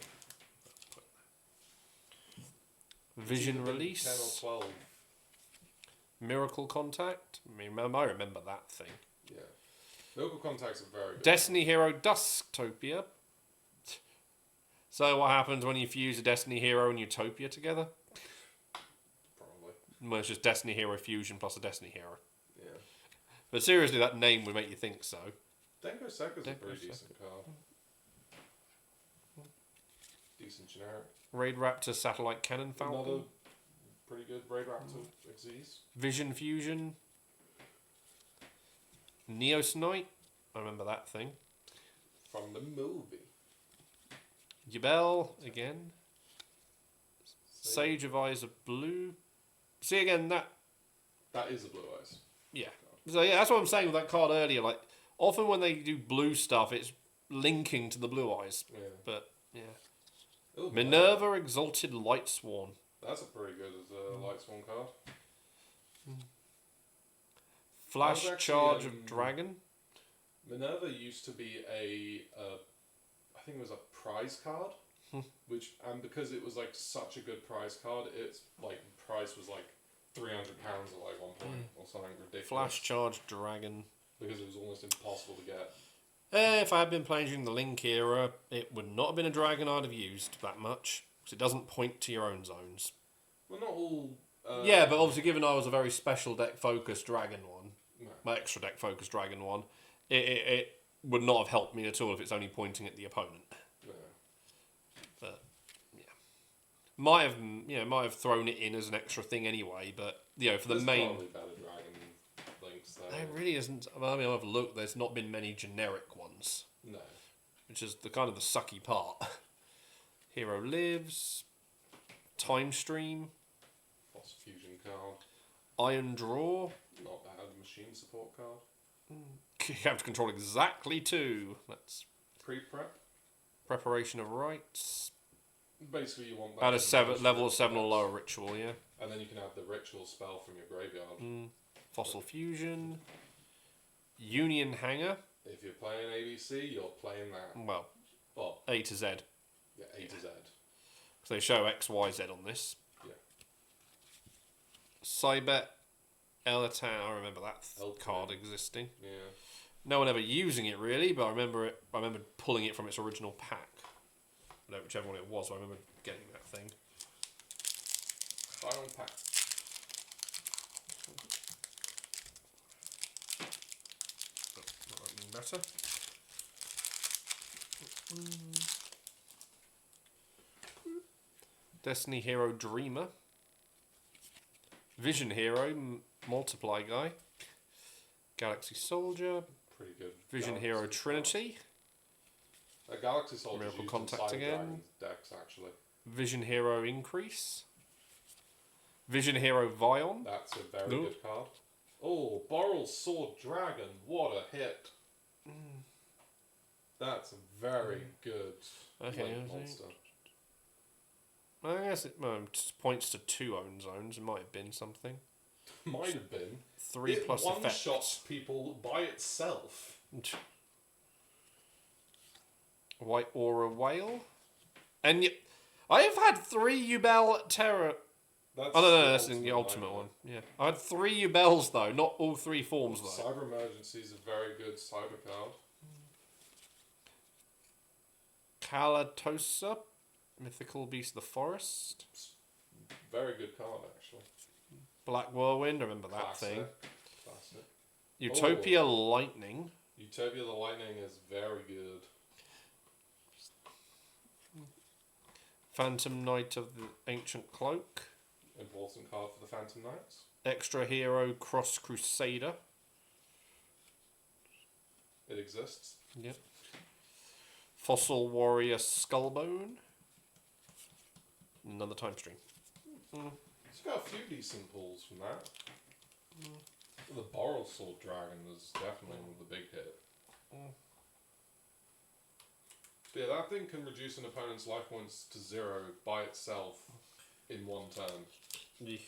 Vision It's either been Release. 10 or 12. Miracle Contact. I mean, I remember that thing. Yeah. Local contacts are very good. Destiny Hero Dusktopia. So what happens when you fuse a Destiny Hero and Utopia together? Probably. Well, it's just Destiny Hero Fusion plus a Destiny Hero. Yeah. But seriously, that name would make you think so. Denko Sekka's a Denko pretty Sekka. decent card. Decent generic. Raid Raptor Satellite Cannon Falcon. Another pretty good Raid Raptor Xyz. Vision Fusion. Neos Knight. I remember that thing. From the movie. Yubel again. Sage of Eyes of Blue. See again that. That is a Blue Eyes. Yeah. So yeah, that's what I'm saying with that card earlier. Like often when they do blue stuff, it's linking to the Blue Eyes. Yeah. But yeah. Ooh, Minerva Exalted Lightsworn. That's a pretty good Lightsworn card. Flash That was actually, Charge of Dragon. Minerva used to be I think it was a prize card, which because it was such a good prize card, its price was £300 at one point or something ridiculous. Flash Charge Dragon. Because it was almost impossible to get. If I had been playing during the Link era, it would not have been a dragon I'd have used that much. Because it doesn't point to your own zones. Well, not all. Yeah, but obviously given I was a very special deck focused dragon one, No. my extra deck focused dragon one, it would not have helped me at all if it's only pointing at the opponent. No. But yeah, might have thrown it in as an extra thing anyway. But for the There's main, probably better dragon links though. there really isn't. I mean, I've looked. There's not been many generic ones, No. which is the kind of the sucky part. Hero Lives, Time Stream, Boss Fusion card. Iron Draw. Not bad. Machine support card. You have to control exactly 2. That's Pre-prep. Preparation of Rites. Basically, you want that. Add a to level ritual 7 or effects. lower ritual, yeah. And then you can add the ritual spell from your graveyard. Fossil Fusion. Union Hanger. If you're playing ABC, you're playing that. Well, Well, A to Z. yeah, A to Z. So they show X, Y, Z on this. Yeah. Cybet Elatan. I remember that Eltan. card existing. Yeah. No one ever using it really, but I remember pulling it from its original pack. No, whichever one it was, I remember getting that thing. Final pack. Better. Destiny Hero Dreamer. Vision Hero Multiply Guy. Galaxy Soldier. Pretty good. Vision Galaxy Hero Soldier. Trinity. Galaxy Soldier Miracle used Contact inside again. Dragon's decks, actually. Vision Hero Increase. Vision Hero Vion. That's a very No. good card. Oh, Boral Sword Dragon. What a hit. That's a very good Okay, late I see. monster. I guess it just points to 2 own zones. It might have been something. Might have been. 3 it plus one effects. shots people by itself. White Aura Whale. And I have had 3 Yubel Terror. That's Oh, no, the that's in the ultimate nightmare. one. Yeah. I had 3 Yubels, though. Not all 3 forms, though. Cyber Emergency is a very good cyber card. Kalatosa. Mythical Beast of the Forest. Very good card, actually. Black Whirlwind. Remember that Classic. thing. Classic. Utopia Lightning. Utopia the Lightning is very good. Phantom Knight of the Ancient Cloak. Important card for the Phantom Knights. Extra Hero Cross Crusader. It exists. Yep. Fossil Warrior Skullbone. Another time stream. It's got a few decent pulls from that. The Boral Sword Dragon was definitely the big hit. But yeah, that thing can reduce an opponent's life points to 0 by itself in 1 turn. Yeah,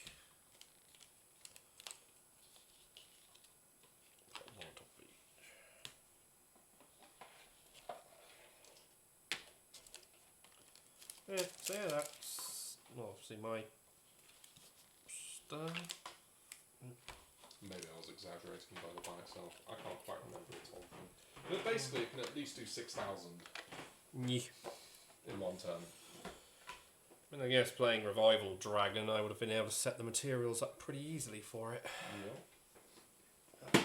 so yeah, that's obviously my stuff. Maybe I was exaggerating by itself. I can't quite remember its whole thing. But basically, it can at least do 6,000 in 1 turn. I mean, I guess playing Revival Dragon, I would have been able to set the materials up pretty easily for it. Yeah.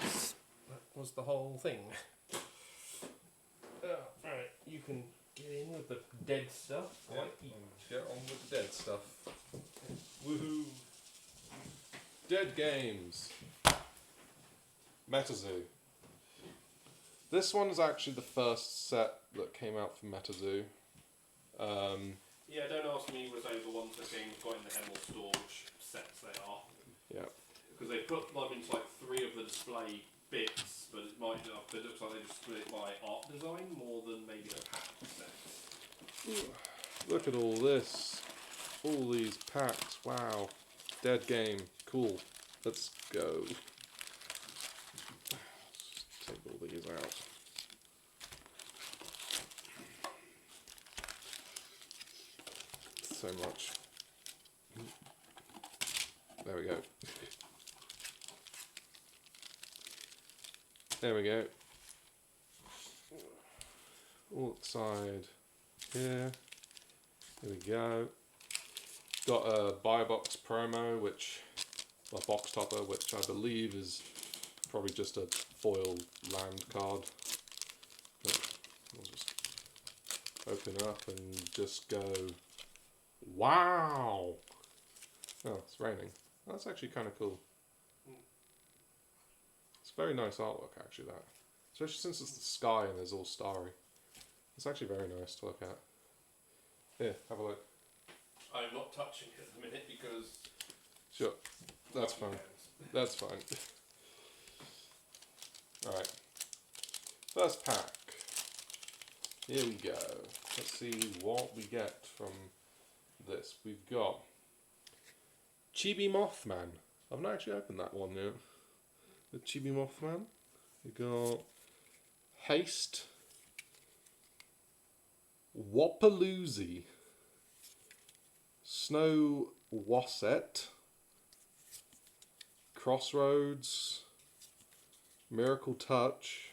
That was the whole thing. Right, you can get in with the dead stuff. Yeah, get on with the dead stuff. Woohoo! Dead games. MetaZoo. This one is actually the first set that came out for MetaZoo. Yeah, don't ask me what those are ones that games got in the Hemel store, which sets they are. Yeah. Because they put them into like 3 of the display bits, but it might not. It looks like they just split it by art design more than maybe the pack sets. Look at all this. All these packs. Wow. Dead game. Cool. Let's go. Just take all these out. So much. There we go. There we go. All side here. There we go. Got a buy box promo, which a box topper, which I believe is probably just a foil land card. But I'll just open up and just go. Wow! Oh, it's raining. That's actually kind of cool. It's very nice artwork, actually, that. Especially since it's the sky and it's all starry. It's actually very nice to look at. Here, have a look. I'm not touching it at the minute because... Sure, that's fine. That's fine. Alright. First pack. Here we go. Let's see what we get from this. We've got Chibi Mothman. I've not actually opened that one yet. The Chibi Mothman. We got Haste. Wapaloozie. Snow Wasset. Crossroads. Miracle Touch.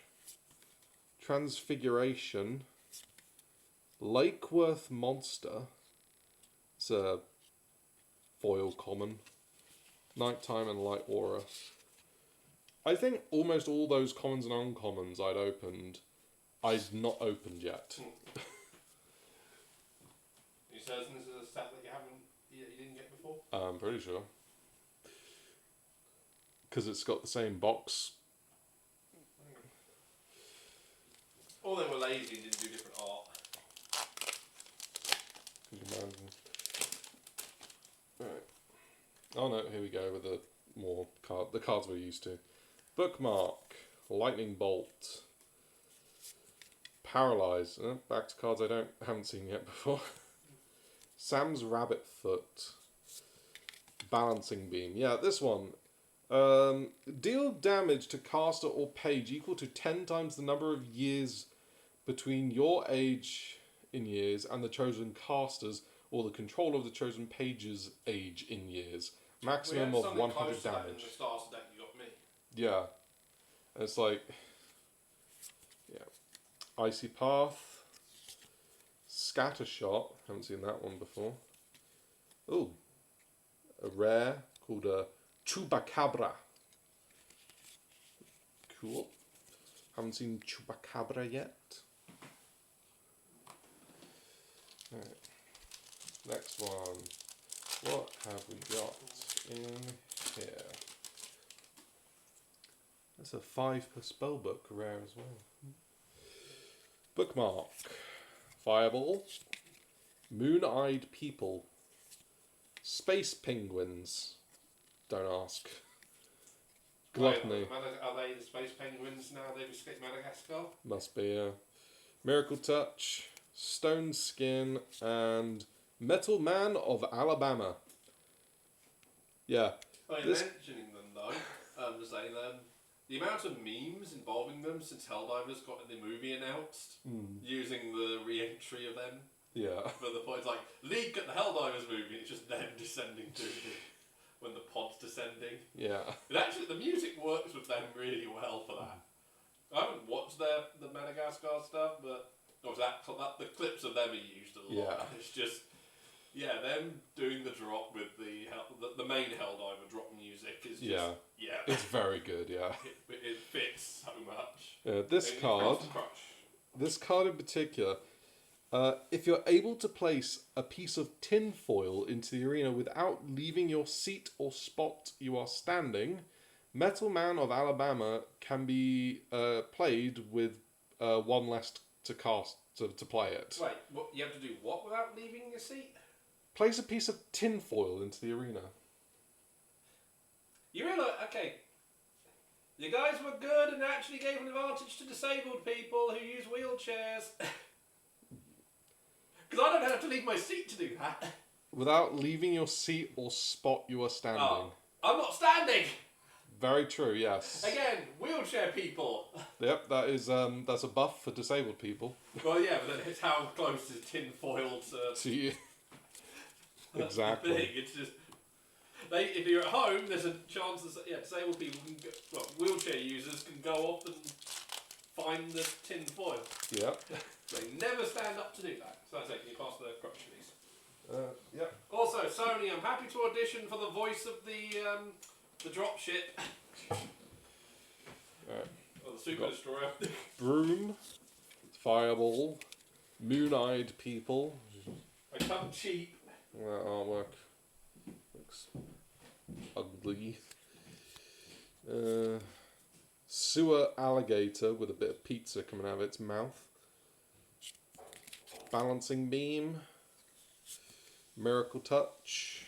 Transfiguration. Lakeworth Monster. It's a foil common. Nighttime and light aura. I think almost all those commons and uncommons I'd not opened yet. You certain this is a set that you didn't get before? I'm pretty sure. Because it's got the same box. Or they were lazy and didn't do different art. Could you imagine? Right. Oh no, here we go with the cards we're used to. Bookmark, Lightning Bolt, Paralyze. Back to cards I haven't seen yet before. Sam's Rabbit Foot, Balancing Beam. Yeah, this one. Deal damage to caster or page equal to 10 times the number of years between your age in years and the chosen caster's or the control of the chosen page's age in years. Maximum of 100 damage. In the stars deck you got me. Yeah. And it's like, yeah. Icy Path, Scattershot. Haven't seen that one before. Ooh. A rare called a Chupacabra. Cool. Haven't seen Chupacabra yet. Right. Next one. What have we got in here? That's a 5 per spellbook, rare as well. Bookmark. Fireball. Moon-eyed people. Space penguins. Don't ask. Gluttony. Are they the space penguins now? They've escaped Madagascar? Must be, yeah. Miracle Touch. Stone Skin. And Metal Man of Alabama. Yeah. Mentioning them though, just saying the amount of memes involving them since Helldivers got in the movie announced, using the re-entry of them. Yeah. For the point, it's like, League at the Helldivers movie, it's just them descending to when the pod's descending. Yeah. And actually, the music works with them really well for that. I haven't watched the Madagascar stuff, but the clips of them are used a lot. Yeah. It's just, them doing the drop with the main Helldiver drop music is just, It's very good, yeah. It fits so much. This card in particular, if you're able to place a piece of tin foil into the arena without leaving your seat or spot you are standing, Metal Man of Alabama can be played with one less to cast to play it. Wait, what, you have to do what without leaving your seat? Place a piece of tin foil into the arena. You realise, okay, you guys were good and actually gave an advantage to disabled people who use wheelchairs. Because I don't have to leave my seat to do that. Without leaving your seat or spot you are standing. Oh, I'm not standing! Very true, yes. Again, wheelchair people. Yep, that's a buff for disabled people. Well, yeah, but then it's how close is tin foil to you. Exactly. The thing. It's just, if you're at home, there's a chance that disabled people can wheelchair users can go off and find the tin foil. Yep. They never stand up to do that. So that's it. You pass the crutch, please. Yep. Also, Sony, I'm happy to audition for the voice of the drop shit. Right. Or the Super Destroyer. Broom, Fireball, Moon-eyed people. I come cheap. That artwork looks ugly. Sewer alligator with a bit of pizza coming out of its mouth. Balancing beam. Miracle touch.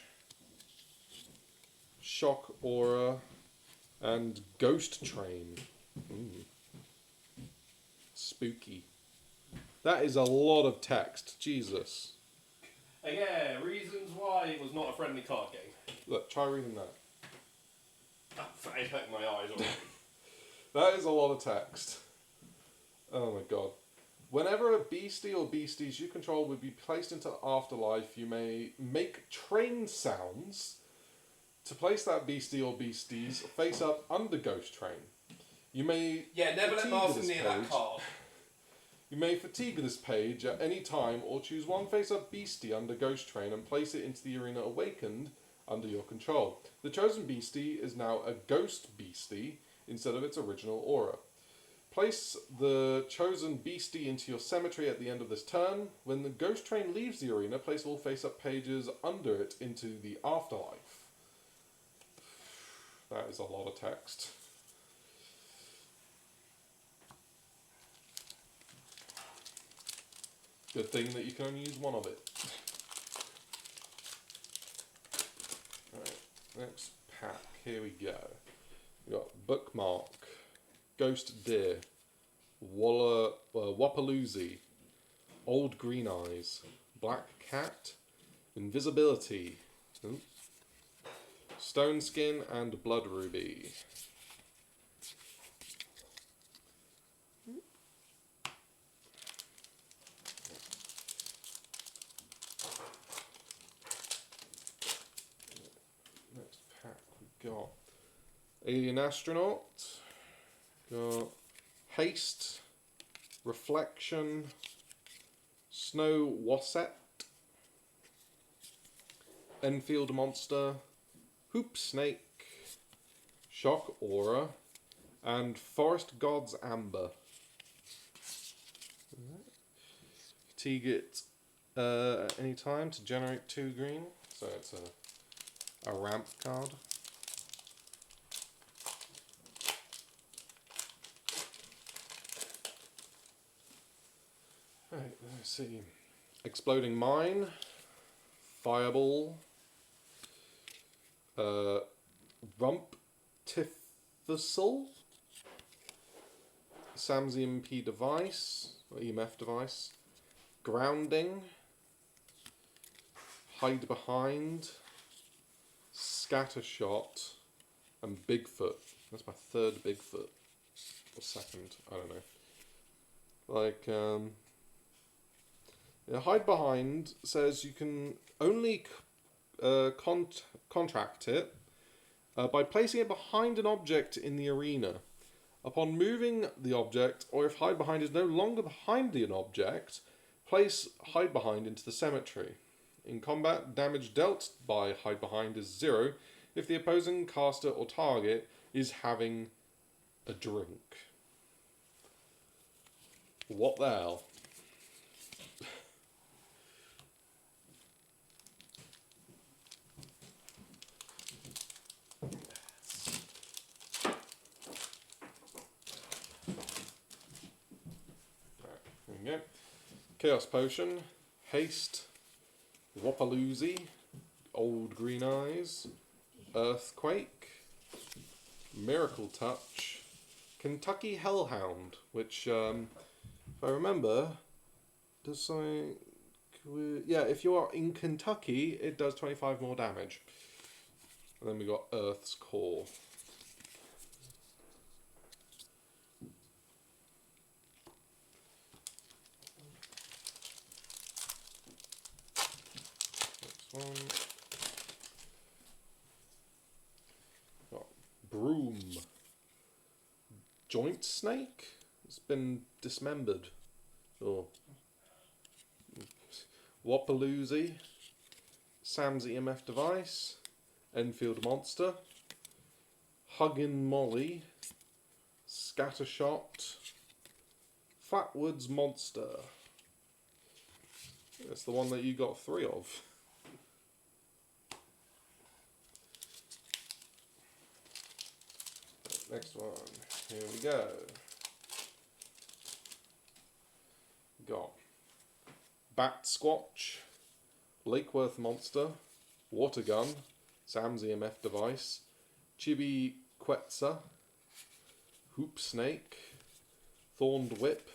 Shock aura. And ghost train. Spooky. That is a lot of text. Jesus. Again, reasons why it was not a friendly card game. Look, try reading that. That's affecting my eyes already. That is a lot of text. Oh my god. Whenever a beastie or beasties you control would be placed into afterlife, you may make train sounds to place that beastie or beasties face up under Ghost Train. You may never let Martin near that card. You may fatigue this page at any time or choose one face-up beastie under Ghost Train and place it into the arena awakened under your control. The chosen beastie is now a ghost beastie instead of its original aura. Place the chosen beastie into your cemetery at the end of this turn. When the ghost train leaves the arena, place all face-up pages under it into the afterlife. That is a lot of text. Good thing that you can only use one of it. Right, next pack. Here we go. We got Bookmark, Ghost Deer, Wapaloozie, Old Green Eyes, Black Cat, Invisibility, Stone Skin, and Blood Ruby. Next pack we got Alien Astronaut, got Haste, Reflection, Snow Wasset, Enfield Monster, Hoop Snake, Shock Aura, and Forest God's Amber. Fatigue it at any time to generate 2 green, so it's a ramp card. Right, let's see. Exploding Mine, Fireball, Rump Tifusel, Sam's EMP device, or EMF device, Grounding, Hide Behind, Scattershot, and Bigfoot. That's my 3rd Bigfoot. Or 2nd, I don't know. Like, yeah, Hide Behind says you can only contract it by placing it behind an object in the arena. Upon moving the object, or if Hide Behind is no longer behind an object, place Hide Behind into the cemetery. In combat, damage dealt by Hide Behind is 0 if the opposing caster or target is having a drink. What the hell? There we go. Chaos Potion, Haste, Wapaloozie, Old Green Eyes, Earthquake, Miracle Touch, Kentucky Hellhound, which, if I remember, does something... Yeah, if you are in Kentucky, it does 25 more damage. And then we got Earth's Core. Next one. Got Broom. Joint Snake? It's been dismembered. Or Wapaloozie. Sam's EMF device. Enfield Monster. Huggin' Molly. Scattershot. Flatwoods Monster. That's the one that you got 3 of. Next one. Here we go. Got Bat Squatch, Lakeworth Monster, Water Gun, Sam's EMF device, Chibi Quetza, Hoop Snake, Thorned Whip,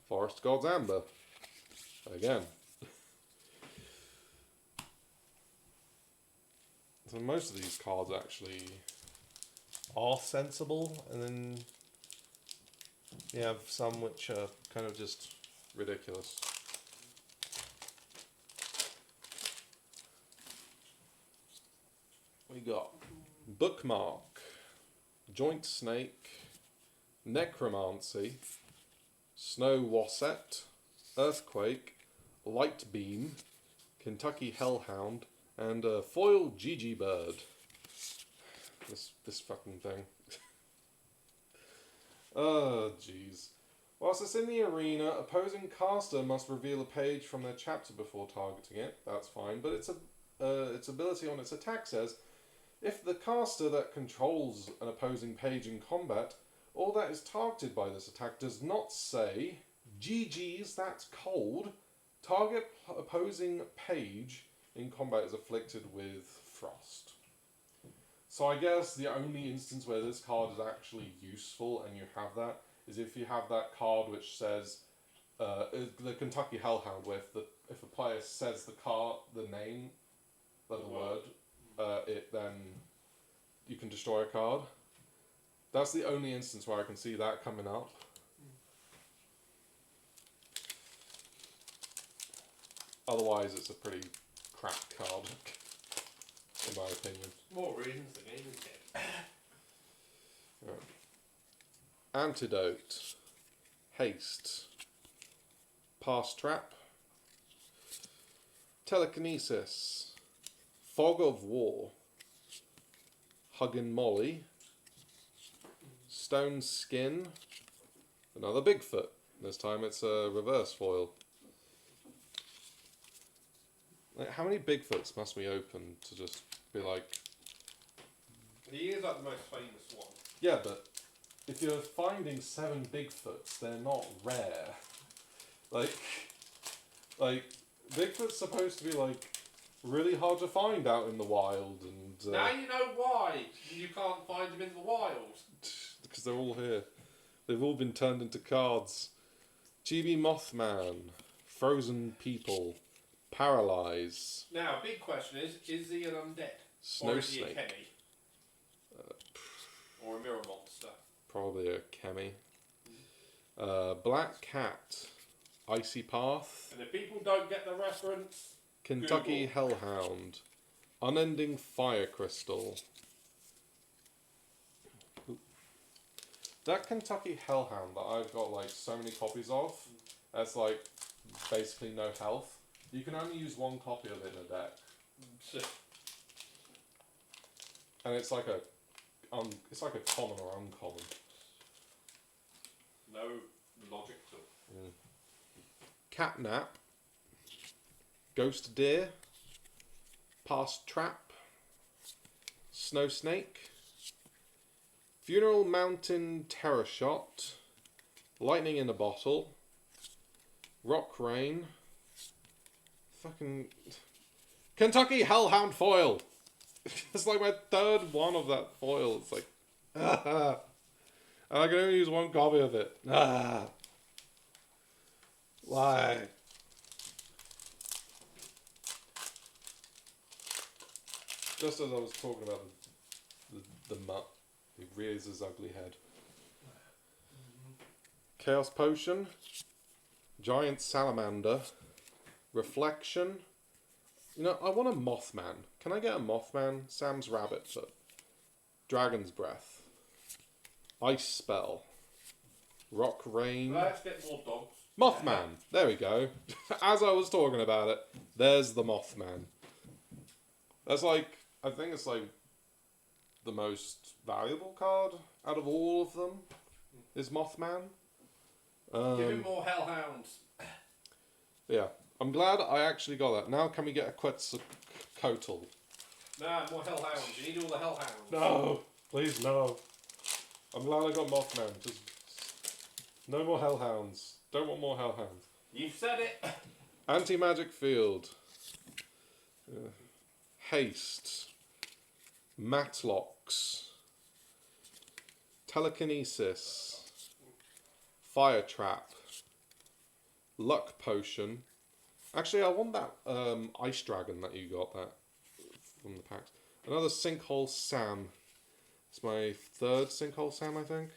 Forest God's Amber. Again. So most of these cards actually are sensible, and then you have some which are kind of just ridiculous. We got Bookmark, Joint Snake, Necromancy, Snow Wasset, Earthquake, Light Beam, Kentucky Hellhound, And a foil GG Bird. This fucking thing. Oh, jeez. Whilst it's in the arena, opposing caster must reveal a page from their chapter before targeting it. That's fine, but its ability on its attack says, if the caster that controls an opposing page in combat, or that is targeted by this attack does not say, GG's, that's cold, target opposing page in combat is afflicted with frost. So I guess the only instance where this card is actually useful and you have that is if you have that card which says the Kentucky Hellhound, where if a player says the name of the word, then you can destroy a card. That's the only instance where I can see that coming up. Otherwise, it's a pretty crap card, in my opinion. More reasons the game is dead. Right. Antidote, Haste, Pass Trap, Telekinesis, Fog of War, Huggin' Molly, Stone Skin, another Bigfoot. This time it's a reverse foil. Like, how many Bigfoots must we open to just be like... He is like the most famous one. Yeah, but if you're finding 7 Bigfoots, they're not rare. Like Bigfoot's supposed to be like really hard to find out in the wild, and Now you know why you can't find them in the wild. because they're all here. They've all been turned into cards. Chibi Mothman, Frozen People, Paralyze, Now, big question is he an undead? Snow Or is he a Snake. Kenny? Or a mirror monster? Probably a Kemi. Black Cat, Icy Path, And if people don't get the reference, Kentucky Google. Hellhound, Unending Fire Crystal. That Kentucky Hellhound that I've got like so many copies of, that's like basically no health. You can only use 1 copy of it in a deck, and it's like a common or uncommon. no logic to it. Catnap, Ghost Deer, Past Trap, Snow Snake, Funeral Mountain Terror Shot, Lightning in a Bottle, Rock Rain, fucking Kentucky Hellhound foil. It's like my 3rd one of that foil. It's like, and I can only use 1 copy of it. Why? Just as I was talking about the mutt, he rears his ugly head. Chaos Potion, Giant Salamander, Reflection. You know, I want a Mothman. Can I get a Mothman? Sam's Rabbit Foot. Dragon's Breath. Ice Spell. Rock Rain. Let's get more dogs. Mothman. There we go. As I was talking about it, there's the Mothman. That's like, I think it's like the most valuable card out of all of them is Mothman. Give him more hellhounds. Yeah. I'm glad I actually got that. Now can we get a Quetzalcoatl? Nah, more hellhounds. You need all the hellhounds. No. Please, no. I'm glad I got Mothman. Just no more Hellhounds. Don't want more Hellhounds. You've said it. Anti-magic field. Haste. Matlocks. Telekinesis. Fire trap. Luck potion. Actually, I want that ice dragon that you got that from the packs. Another Sinkhole Sam. It's my 3rd Sinkhole Sam, I think.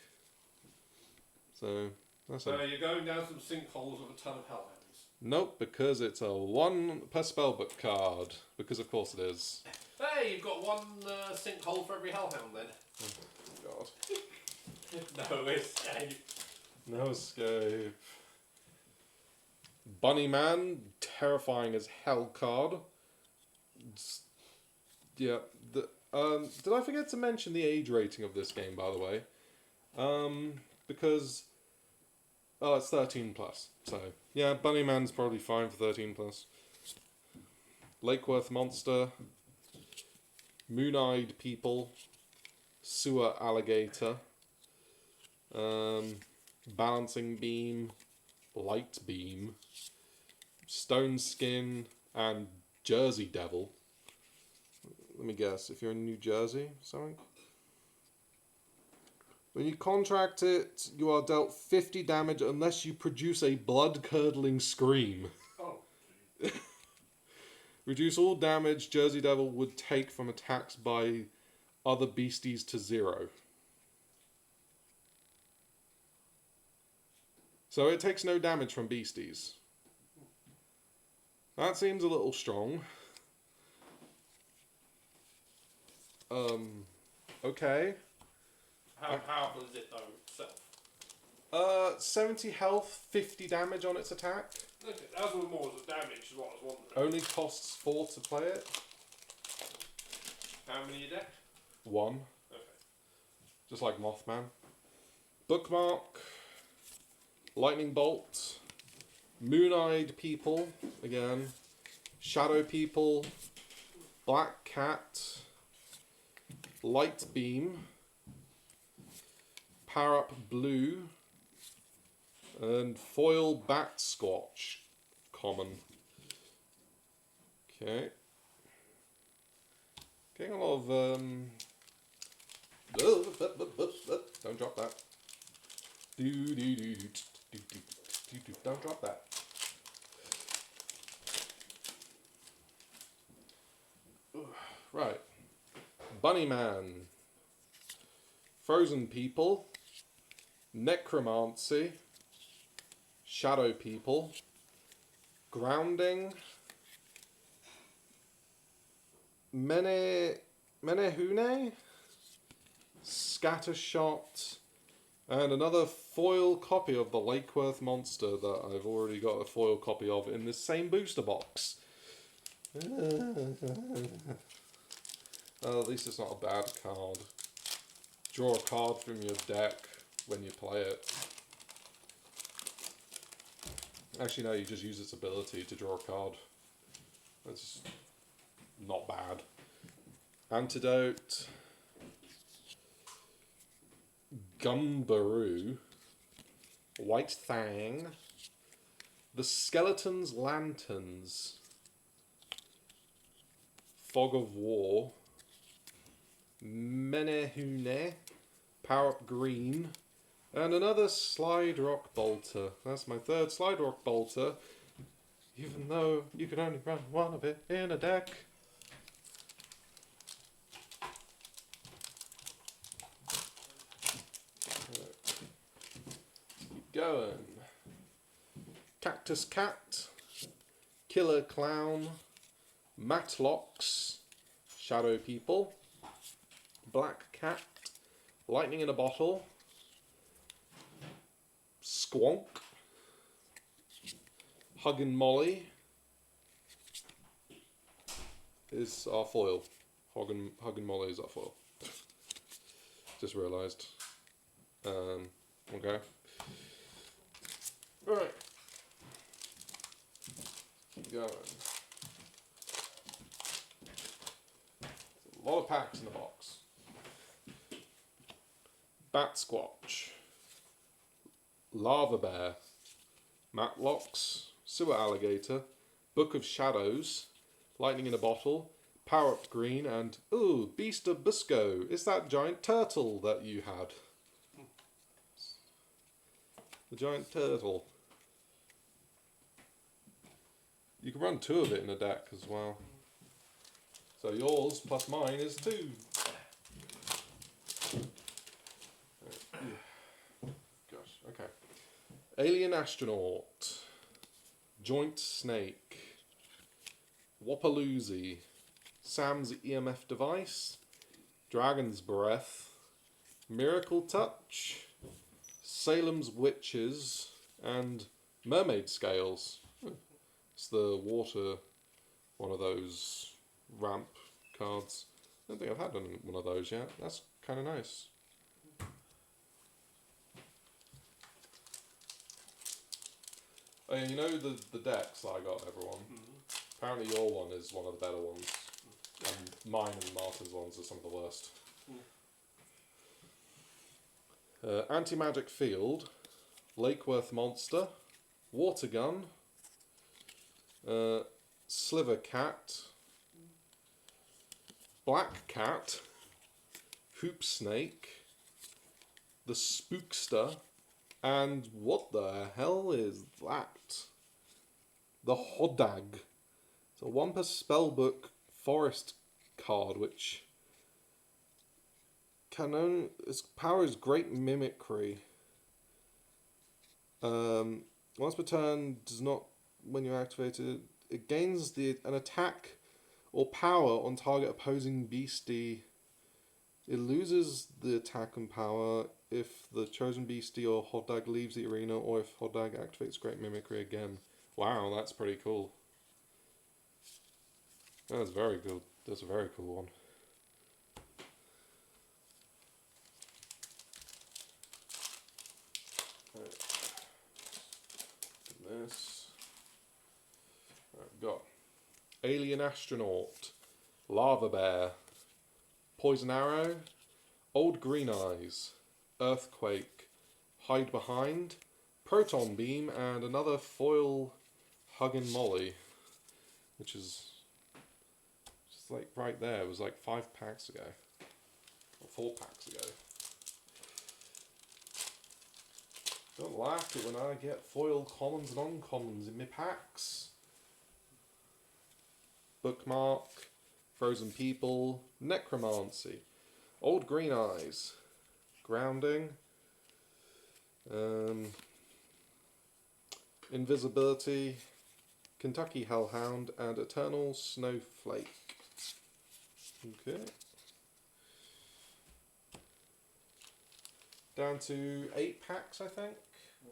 So that's So it. you're going down some sinkholes with a ton of hellhounds. Nope, because it's a 1 per spellbook card. Because of course it is. Hey, you've got 1 sinkhole for every hellhound then. God. No escape. No escape. Bunny Man, terrifying as hell card. Yeah. Did I forget to mention the age rating of this game, by the way? Because it's 13 plus. So yeah, Bunnyman's probably fine for 13 plus. Lakeworth Monster, Moon-Eyed People, Sewer Alligator, Balancing Beam, Light Beam, Stone Skin, and Jersey Devil. Let me guess, if you're in New Jersey, something? When you contract it, you are dealt 50 damage unless you produce a blood-curdling scream. Oh. Reduce all damage Jersey Devil would take from attacks by other beasties to 0. So it takes no damage from beasties. That seems a little strong. Okay. How powerful is it though itself? 70 health, 50 damage on its attack. Okay, that was more as a damage is what I was wondering. Only costs 4 to play it. How many a deck? 1. Okay. Just like Mothman. Bookmark. Lightning Bolt. Moon-Eyed People. Again. Shadow People. Black Cat. Light Beam. Power Up Blue. And Foil Bat Squatch. Common. Okay. Getting a lot of don't drop that. Don't drop that. Right. Bunnyman. Frozen People. Necromancy. Shadow People. Grounding. Menehune. Scattershot. And another foil copy of the Lakeworth Monster that I've already got a foil copy of in this same booster box. At least it's not a bad card. Draw a card from your deck when you play it. Actually, no, you just use its ability to draw a card. That's not bad. Antidote. Gumbaroo. White Thang. The Skeleton's Lanterns. Fog of War. Menehune. Power Up Green. And another Slide Rock Bolter. That's my third Slide Rock Bolter. Even though you can only run one of it in a deck. Keep going. Cactus Cat. Killer Clown. Matlocks. Shadow People. Black Cat. Lightning in a Bottle. Squonk. Huggin' Molly is our foil. Huggin' Molly is our foil. Just realised. Okay. Right. Keep going. A lot of packs in the box. Bat Squatch. Lava Bear. Matlocks. Sewer Alligator. Book of Shadows. Lightning in a Bottle. Power Up Green. And, ooh, Beast of Busco. Is that giant turtle that you had? The giant turtle. You can run 2 of it in a deck as well. So yours plus mine is 2. Gosh, okay. Alien Astronaut. Joint Snake. Wapaloozie. Sam's EMF Device. Dragon's Breath. Miracle Touch. Salem's Witches. And Mermaid Scales. It's the water, one of those ramp cards. I don't think I've had one of those yet. That's kind of nice. Oh, yeah, you know the decks that I got everyone? Apparently your one is one of the better ones. And mine and Martin's ones are some of the worst. Anti-Magic Field, Lakeworth Monster, Water Gun, Sliver Cat, Black Cat, Hoop Snake, the Spookster, and what the hell is that? The Hodag. It's a 1 per spellbook forest card, which its power is Great Mimicry. Once per turn, does not, when you activate it, it gains an attack or power on target opposing beastie. It loses the attack and power if the chosen beastie or Hodag leaves the arena, or if Hodag activates Great Mimicry again. Wow, that's pretty cool. That's very good. That's a very cool one. Right. This. Right, we've got Alien Astronaut, Lava Bear, Poison Arrow, Old Green Eyes, Earthquake, Hide Behind, Proton Beam, and another foil Huggin' Molly, which is just like right there. It was like 5 packs ago, or 4 packs ago. Don't like it when I get foil commons and uncommons in my packs. Bookmark, Frozen People, Necromancy, Old Green Eyes, Grounding, Invisibility, Kentucky Hellhound, and Eternal Snowflake. Okay. Down to 8 packs, I think.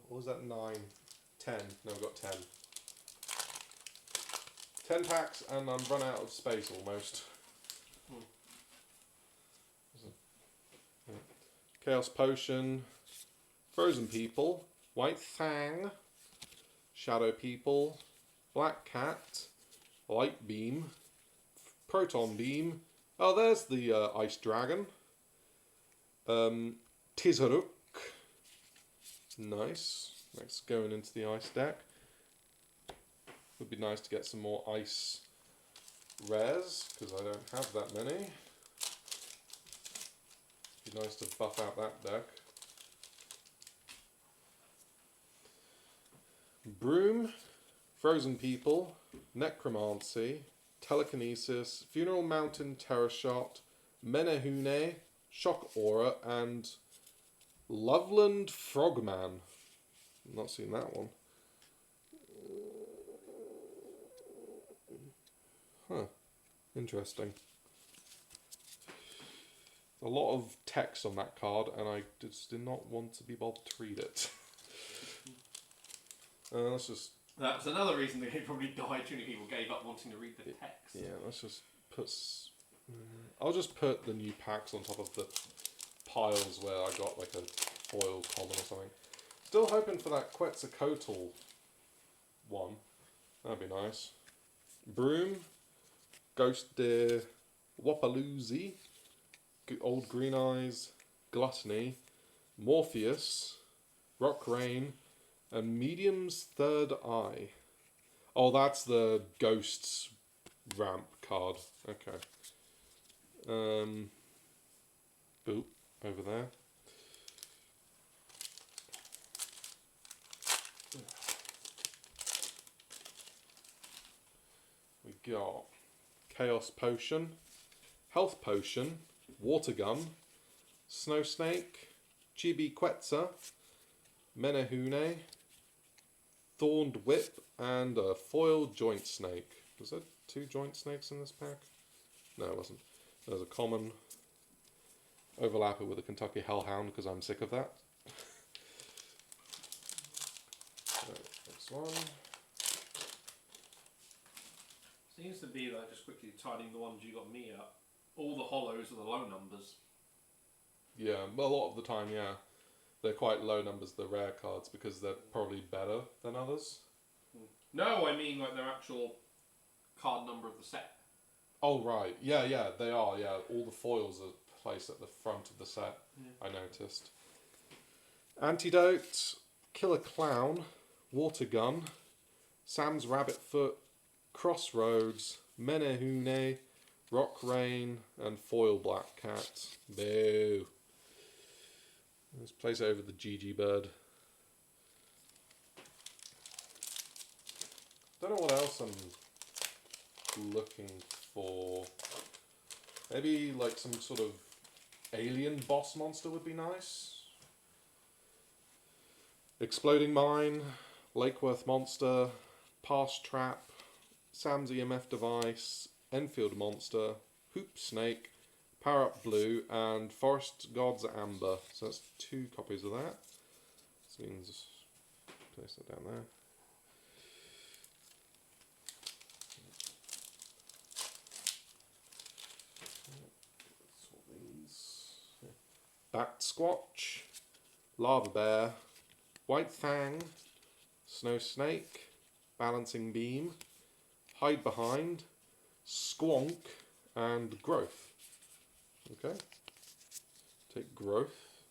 Or was that 9? 10. No, we've got 10. 10 packs, and I'm run out of space almost. Chaos Potion, Frozen People, White Fang, Shadow People, Black Cat, Light Beam, Proton Beam. Oh, there's the Ice Dragon. Tizaruk. Nice. That's going into the ice deck. Would be nice to get some more ice rares, because I don't have that many. Be nice to buff out that deck. Broom, Frozen People, Necromancy, Telekinesis, Funeral Mountain Terror Shot, Menehune, Shock Aura, and Loveland Frogman. Not seen that one. Huh. Interesting. A lot of text on that card, and I just did not want to be bothered to read it. Let's just... That's another reason the game probably died. Too many people gave up wanting to read the text. Yeah, let's just put... I'll just put the new packs on top of the piles where I got like a foil common or something. Still hoping for that Quetzalcoatl one. That'd be nice. Broom, Ghost Deer, Wapaloozie, Old Green Eyes, Gluttony, Morpheus, Rock Rain, and Medium's Third Eye. Oh, that's the Ghosts ramp card. Okay. Boop, over there. We got Chaos Potion, Health Potion, Water Gun, Snow Snake, Chibi Quetzal, Menehune, Thorned Whip, and a Foil Joint Snake. Was there 2 Joint Snakes in this pack? No, it wasn't. There's a common. Overlap it with a Kentucky Hellhound because I'm sick of that. Next one. Seems to be like just quickly tidying the ones you got me up. All the hollows are the low numbers. Yeah, well, a lot of the time, yeah. They're quite low numbers, the rare cards, because they're probably better than others. No, I mean like their actual card number of the set. Oh, right. Yeah, they are, yeah. All the foils are placed at the front of the set, I noticed. Antidote, Killer Clown, Water Gun, Sam's Rabbit Foot, Crossroads, Menehune, Rock Rain, and Foil Black Cat. Boo. Let's place it over the GG Bird. Don't know what else I'm looking for. Maybe like some sort of alien boss monster would be nice. Exploding Mine, Lakeworth Monster, Pass Trap, Sam's EMF Device, Enfield Monster, Hoop Snake, Power Up Blue, and Forest Gods Amber. So that's 2 copies of that. This means place that down there. Sort these. Bat Squatch, Lava Bear, White Fang, Snow Snake, Balancing Beam, Hide Behind, Squonk, and Growth. Okay. Take Growth.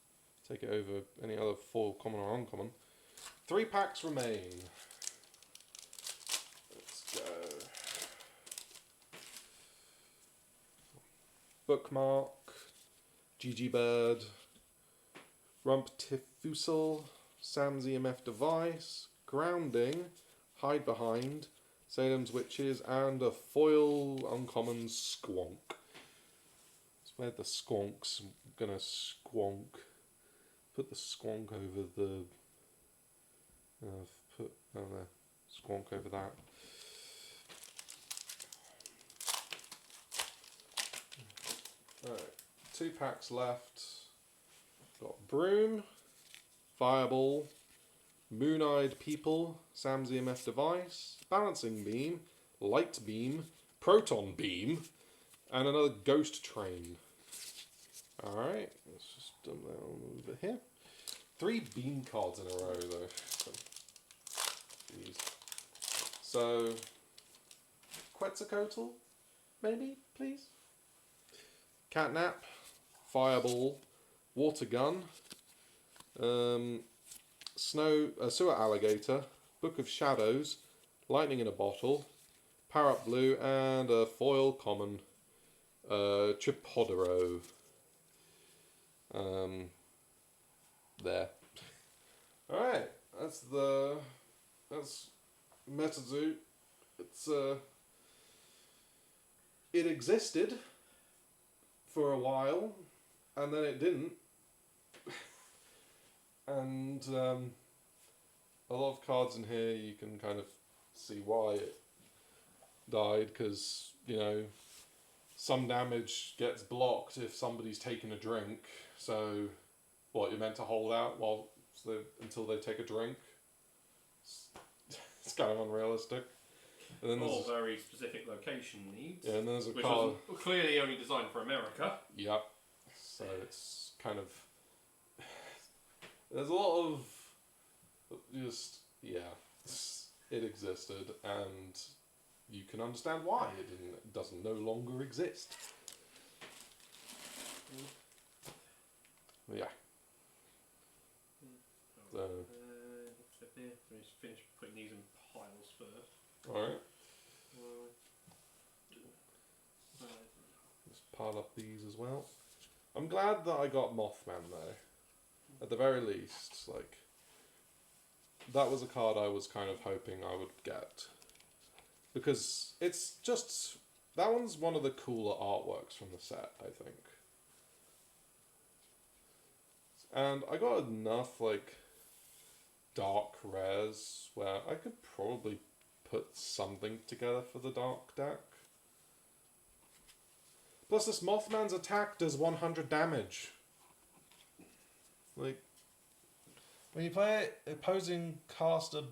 Take it over any other foil, common or uncommon. 3 packs remain. Let's go. Bookmark, GG Bird, Rumptifusel, Sam's EMF Device, Grounding, Hide Behind, Salem's Witches, and a foil uncommon Squonk. Where the Squonks? I'm gonna squonk. Put the squonk over the. Put there. Squonk over that. Alright, 2 packs left. Got Broom, Fireball, Moon-Eyed People, Sam's EMF Device, Balancing Beam, Light Beam, Proton Beam, and another Ghost Train. Alright, let's just dump that on a little bit here. 3 beam cards in a row though. Jeez. So, Quetzalcoatl, maybe, please? Catnap, Fireball, Water Gun, Sewer Alligator, Book of Shadows, Lightning in a Bottle, Power Up Blue, and a foil common, Tripodero. There. Alright, that's MetaZoo. It existed for a while, and then it didn't. And a lot of cards in here you can kind of see why it died, because, you know, some damage gets blocked if somebody's taking a drink. So, what, you're meant to hold out until they take a drink? It's kind of unrealistic. And then All very specific location needs. Yeah, and then there's a which card. was clearly only designed for America. Yep. So it's kind of. There's a lot of. Just. Yeah. It existed, and you can understand why it doesn't no longer exist. Yeah. So. Let's finish putting these in piles first. Alright. Let's pile up these as well. I'm glad that I got Mothman though. At the very least, like, that was a card I was kind of hoping I would get. Because it's just, that one's one of the cooler artworks from the set, I think. And I got enough, like, dark rares where I could probably put something together for the dark deck. Plus this Mothman's attack does 100 damage. Like, when you play it, opposing caster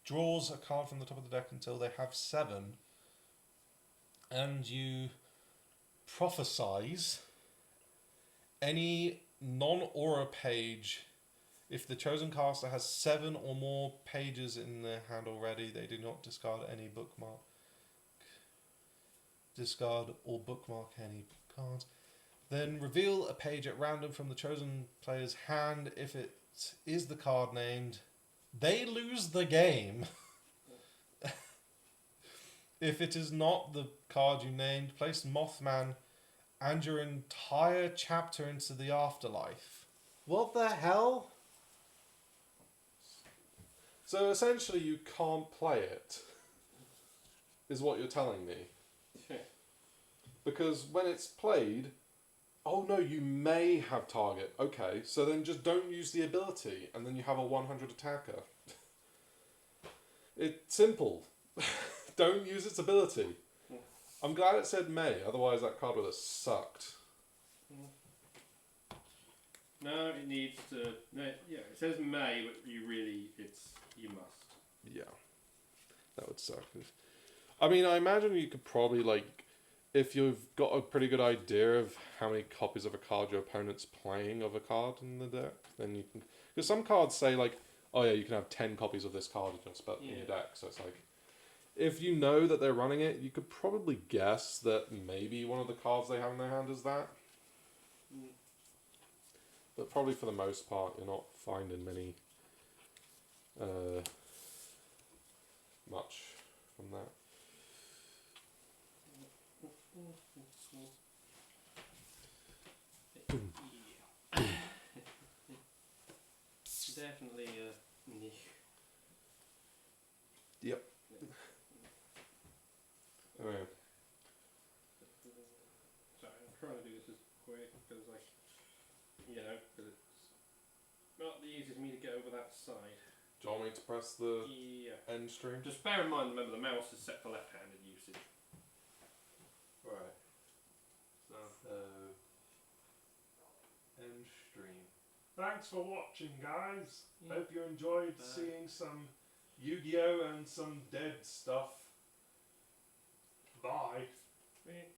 draws a card from the top of the deck until they have 7. and you prophesize any non-aura page. If the chosen caster has 7 or more pages in their hand already, they do not discard any bookmark. Discard or bookmark any cards. Then reveal a page at random from the chosen player's hand. If it is the card named, they lose the game. If it is not the card you named, place Mothman and your entire chapter into the afterlife. What the hell? So essentially, you can't play it, is what you're telling me. Because when it's played, oh no, you may have target. Okay, so then just don't use the ability, and then you have a 100 attacker. It's simple. Don't use its ability. I'm glad it said may, otherwise that card would have sucked. No, it needs to. No, yeah, it says may, but you must. Yeah, that would suck. I mean, I imagine you could probably, like, if you've got a pretty good idea of how many copies of a card your opponent's playing of a card in the deck, then you can... Because some cards say, like, oh yeah, you can have 10 copies of this card in your deck, so it's like... If you know that they're running it, you could probably guess that maybe one of the cards they have in their hand is that. But probably for the most part, you're not finding many... much from that. Definitely Yep. Anyway. Sorry, I'm trying to do this as quick because because it's not the easiest for me to get over that side. Do you want me to press the Yeah. end stream? Just bear in mind, remember, the mouse is set for left-handed usage. Right. So, end stream. Thanks for watching, guys. Hope you enjoyed seeing some Yu-Gi-Oh! And some dead stuff. Bye.